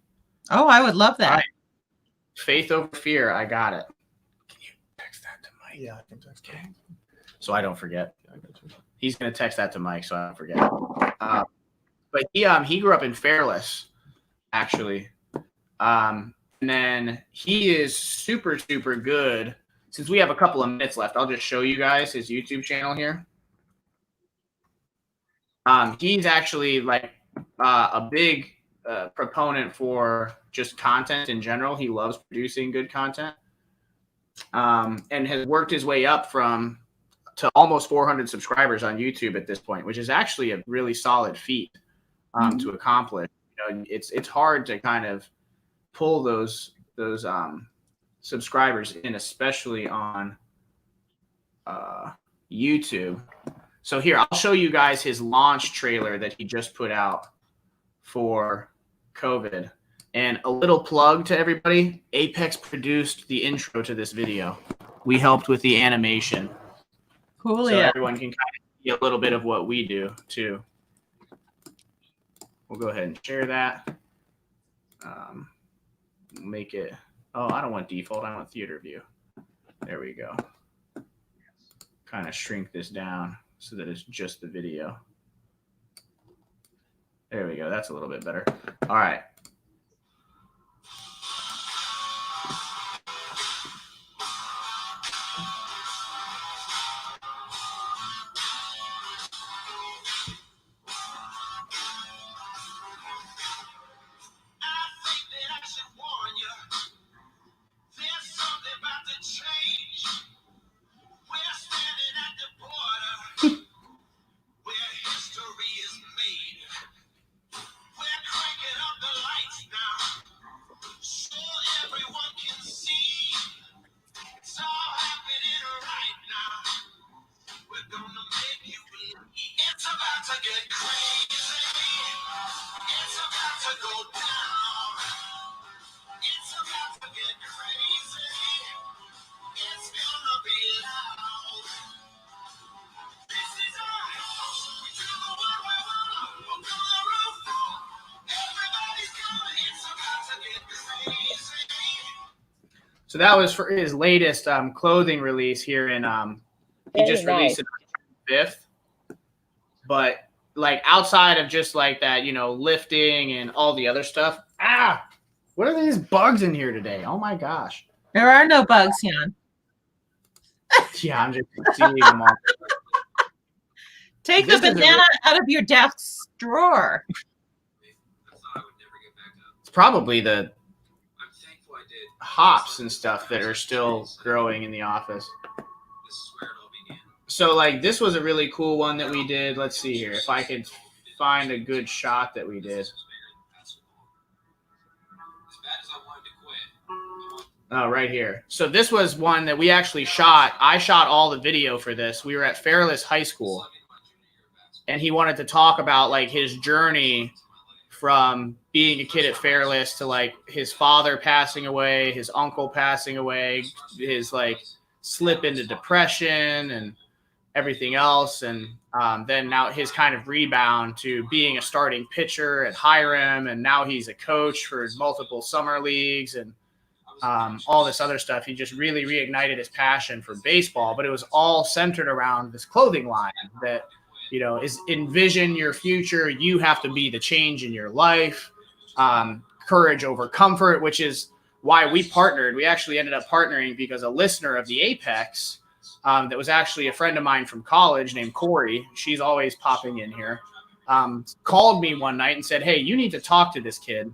Speaker 2: Oh, I would love that.
Speaker 1: Right. Faith Over Fear. I got it. Can you text that to Mike?
Speaker 3: Yeah, I can text him.
Speaker 1: So I don't forget. He's going to text that to Mike so I don't forget. But he grew up in Fairless, actually. And then he is super, super good. Since we have a couple of minutes left, I'll just show you guys his YouTube channel here. He's actually like a big a proponent for just content in general. He loves producing good content, and has worked his way up to almost 400 subscribers on YouTube at this point, which is actually a really solid feat to accomplish. You know, it's hard to kind of pull those subscribers in, especially on YouTube. So here, I'll show you guys his launch trailer that he just put out for COVID. And a little plug to everybody, Apex produced the intro to this video. We helped with the animation.
Speaker 2: Cool,
Speaker 1: So
Speaker 2: yeah.
Speaker 1: everyone can kind of see a little bit of what we do too. We'll go ahead and share that. Make it, oh, I don't want default, I want theater view. There we go. Kind of shrink this down so that it's just the video. There we go. That's a little bit better. All right. So that was for his latest clothing release here in he just released it on 5th. But like outside of just like that, you know, lifting and all the other stuff. What are these bugs in here today? Oh my gosh.
Speaker 2: There are no bugs, Jan.
Speaker 1: Yeah, I'm just seeing them all.
Speaker 2: Take the banana out of your desk drawer.
Speaker 1: It's probably the hops and stuff that are still growing in the office. So like this was a really cool one that we did. Let's see here if I could find a good shot that we did. Oh, right here. So this was one that we actually shot. I shot all the video for this. We were at Fairless High School, and he wanted to talk about like his journey from being a kid at Fairless to like his father passing away, his uncle passing away, his like slip into depression and everything else. And then now his kind of rebound to being a starting pitcher at Hiram. And now he's a coach for multiple summer leagues and all this other stuff. He just really reignited his passion for baseball, but it was all centered around this clothing line that, you know, is envision your future. You have to be the change in your life. Courage over comfort, which is why we partnered. We actually ended up partnering because a listener of the Apex that was actually a friend of mine from college named Corey, she's always popping in here, called me one night and said, hey, you need to talk to this kid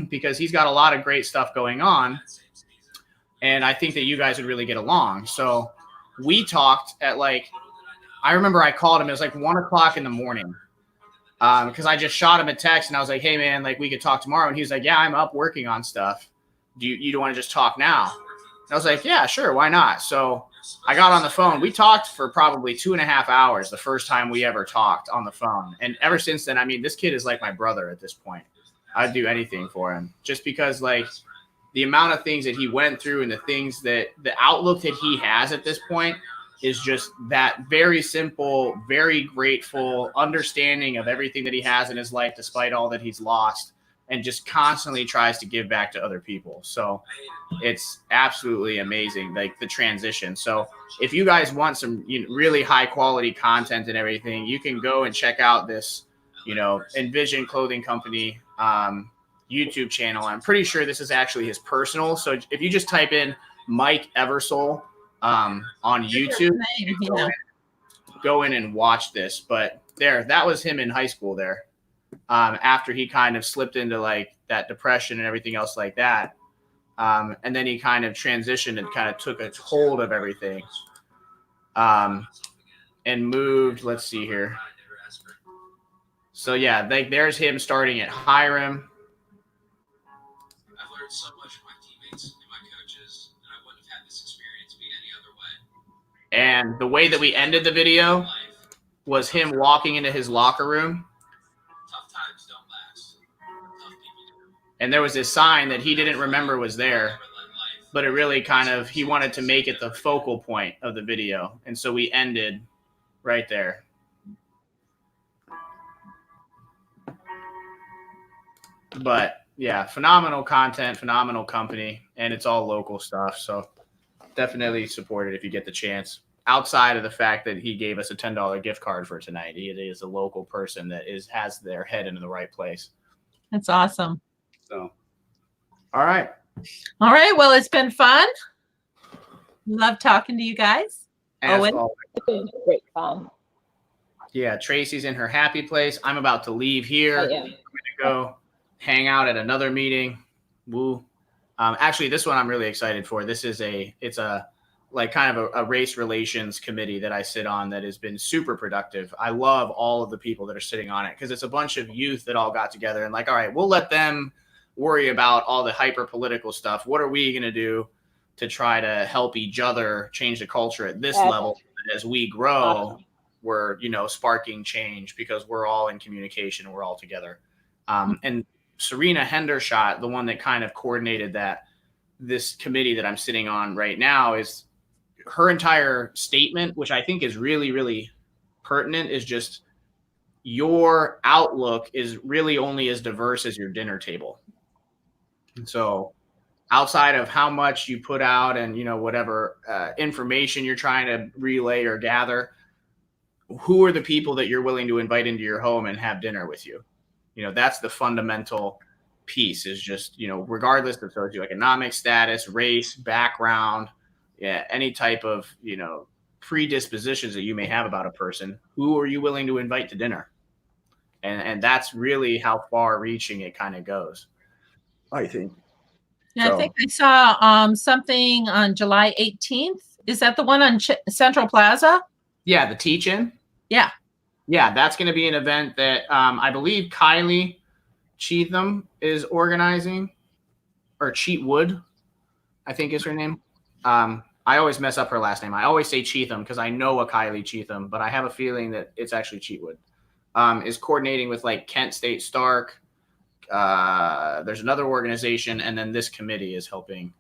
Speaker 1: because he's got a lot of great stuff going on. And I think that you guys would really get along. So we talked at like, I remember I called him. It was like 1 o'clock in the morning because I just shot him a text and I was like, hey, man, like we could talk tomorrow. And he was like, yeah, I'm up working on stuff. Do you want to just talk now? And I was like, yeah, sure. Why not? So I got on the phone. We talked for probably 2.5 hours the first time we ever talked on the phone. And ever since then, I mean, this kid is like my brother at this point. I'd do anything for him just because like the amount of things that he went through and the things that the outlook that he has at this point is just that very simple, very grateful understanding of everything that he has in his life, despite all that he's lost, and just constantly tries to give back to other people. So it's absolutely amazing, like the transition. So if you guys want some really high quality content and everything, you can go and check out this, Envision Clothing Company YouTube channel. I'm pretty sure this is actually his personal. So if you just type in Mike Eversole on YouTube, go in and watch this. But that was him in high school there. after he kind of slipped into like that depression and everything else like that. And then he kind of transitioned and kind of took a hold of everything, and moved. Let's see here. So yeah, like there's him starting at Hiram.
Speaker 5: I've learned so much from my teammates and my coaches, and I wouldn't have had this experience be any other way.
Speaker 1: And the way that we ended the video was him walking into his locker room.
Speaker 5: Tough times don't last. Tough people do.
Speaker 1: And there was this sign that he didn't remember was there, but it really kind of, he wanted to make it the focal point of the video. And so we ended right there. But yeah, phenomenal content, phenomenal company, and it's all local stuff. So definitely support it if you get the chance. Outside of the fact that he gave us a $10 gift card for tonight, he is a local person that has their head in the right place.
Speaker 2: That's awesome.
Speaker 1: So, all right.
Speaker 2: All right. Well, it's been fun. Love talking to you guys.
Speaker 1: As
Speaker 2: Owen?
Speaker 1: always.
Speaker 4: It's been great fun.
Speaker 1: Yeah, Tracy's in her happy place. I'm about to leave here.
Speaker 4: I
Speaker 1: I'm
Speaker 4: am.
Speaker 1: going to go hang out at another meeting. Woo. Actually, this one I'm really excited for. It's a like kind of a race relations committee that I sit on that has been super productive. I love all of the people that are sitting on it because it's a bunch of youth that all got together and like, all right, we'll let them worry about all the hyper political stuff. What are we going to do to try to help each other change the culture at this level? And as we grow, we're, sparking change because we're all in communication. We're all together. And Serena Hendershot, the one that kind of coordinated this committee that I'm sitting on right now, is her entire statement, which I think is really, really pertinent, is just your outlook is really only as diverse as your dinner table. And so outside of how much you put out and, whatever information you're trying to relay or gather, who are the people that you're willing to invite into your home and have dinner with you? That's the fundamental piece, is just, regardless of socioeconomic status, race, background, any type of, predispositions that you may have about a person, who are you willing to invite to dinner? And that's really how far reaching it kind of goes, I think.
Speaker 2: Yeah, I think I saw something on July 18th. Is that the one on Central Plaza?
Speaker 1: Yeah, the teach-in.
Speaker 2: Yeah.
Speaker 1: Yeah, that's going to be an event that I believe Kylie Cheatham is organizing, or Cheatwood, I think is her name. I always mess up her last name. I always say Cheatham because I know a Kylie Cheatham, but I have a feeling that it's actually Cheatwood. Is coordinating with like Kent State Stark. There's another organization, and then this committee is helping.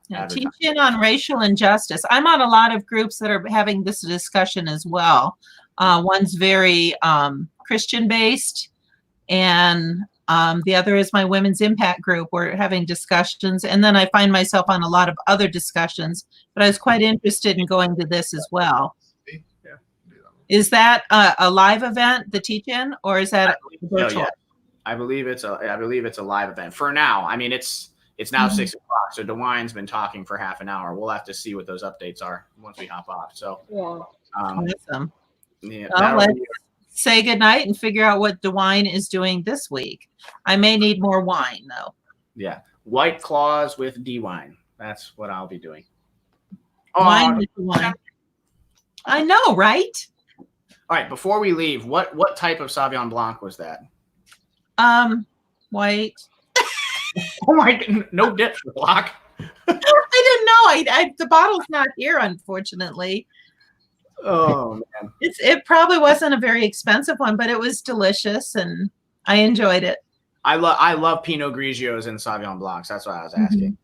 Speaker 2: Yeah, teach-in on racial injustice. I'm on a lot of groups that are having this discussion as well. One's very Christian-based, and the other is my Women's Impact group. We're having discussions, and then I find myself on a lot of other discussions, but I was quite interested in going to this as well.
Speaker 3: Yeah.
Speaker 2: Is that a live event, the teach-in, or is that virtual?
Speaker 1: Yeah. I believe it's a live event for now. I mean, it's now 6 o'clock. So DeWine's been talking for half an hour. We'll have to see what those updates are once we hop off. So
Speaker 4: Yeah.
Speaker 2: Awesome.
Speaker 1: Yeah,
Speaker 2: Well, let's say goodnight and figure out what DeWine is doing this week. I may need more wine though.
Speaker 1: Yeah. White Claws with D-Wine. That's what I'll be doing.
Speaker 2: Wine with DeWine. I know, right?
Speaker 1: All right. Before we leave, what type of Sauvignon Blanc was that?
Speaker 2: White.
Speaker 1: Oh my! No dip block.
Speaker 2: I didn't know. The bottle's not here, unfortunately.
Speaker 1: Oh man!
Speaker 2: It probably wasn't a very expensive one, but it was delicious, and I enjoyed it.
Speaker 1: I love Pinot Grigios and Sauvignon Blancs. That's why I was asking.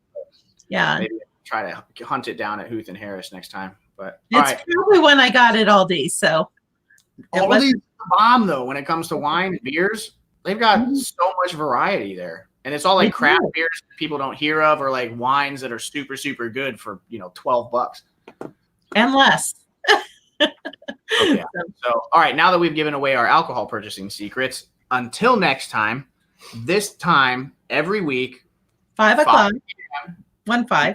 Speaker 2: Yeah.
Speaker 1: Maybe try to hunt it down at Huth and Harris next time. But
Speaker 2: It's probably when I got it Aldi. So
Speaker 1: Aldi's the bomb though when it comes to wine and beers. They've got so much variety there. And it's all like craft beers that people don't hear of, or like wines that are super, super good for, $12.
Speaker 2: And less.
Speaker 1: Okay. So, all right. Now that we've given away our alcohol purchasing secrets, until next time, this time every week,
Speaker 2: 5 o'clock. 1-5.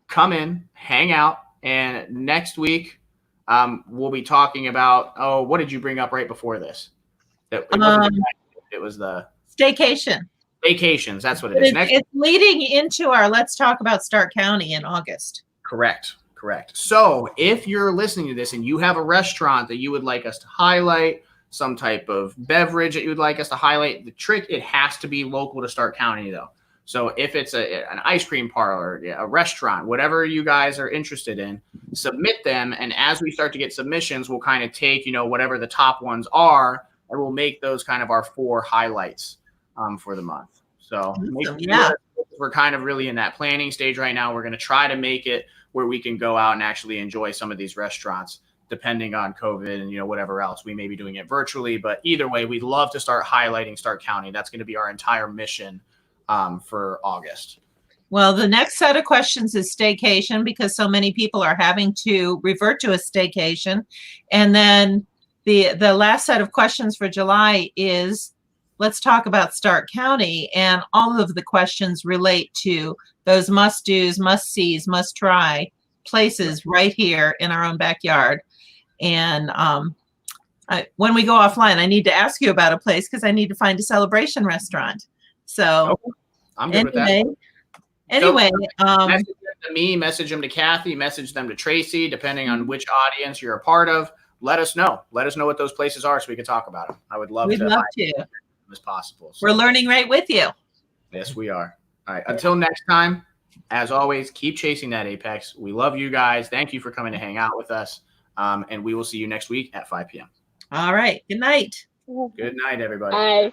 Speaker 1: come in, hang out. And next week, we'll be talking about, what did you bring up right before this? It It was the
Speaker 2: Staycation.
Speaker 1: vacations. That's what it
Speaker 2: But
Speaker 1: is.
Speaker 2: it's,
Speaker 1: Next,
Speaker 2: it's leading into our Let's Talk About Stark County in August.
Speaker 1: correct. So if you're listening to this and you have a restaurant that you would like us to highlight, some type of beverage that you would like us to highlight, the trick, it has to be local to Stark County though. So if it's an ice cream parlor, a restaurant, whatever you guys are interested in, submit them. And as we start to get submissions, we'll kind of take, whatever the top ones are, and we'll make those kind of our 4 highlights for the month. So we're kind of really in that planning stage right now. We're going to try to make it where we can go out and actually enjoy some of these restaurants, depending on COVID and, whatever else. We may be doing it virtually, but either way, we'd love to start highlighting Stark County. That's going to be our entire mission for August.
Speaker 2: Well, the next set of questions is staycation, because so many people are having to revert to a staycation. And then the last set of questions for July is Let's Talk About Stark County. And all of the questions relate to those must-dos, must-sees, must-try places right here in our own backyard. And when we go offline, I need to ask you about a place because I need to find a celebration restaurant. So
Speaker 1: I'm good with that.
Speaker 2: Anyway,
Speaker 1: message them to me, message them to Kathy, message them to Tracy, depending on which audience you're a part of. Let us know. Let us know what those places are so we can talk about them. I would love
Speaker 2: we'd
Speaker 1: to.
Speaker 2: love to.
Speaker 1: As possible. So,
Speaker 2: we're learning right with you.
Speaker 1: Yes, we are. All right. Until next time, as always, keep chasing that apex. We love you guys. Thank you for coming to hang out with us. And we will see you next week at 5 p.m.
Speaker 2: All right. Good night.
Speaker 1: Good night, everybody.
Speaker 4: Bye.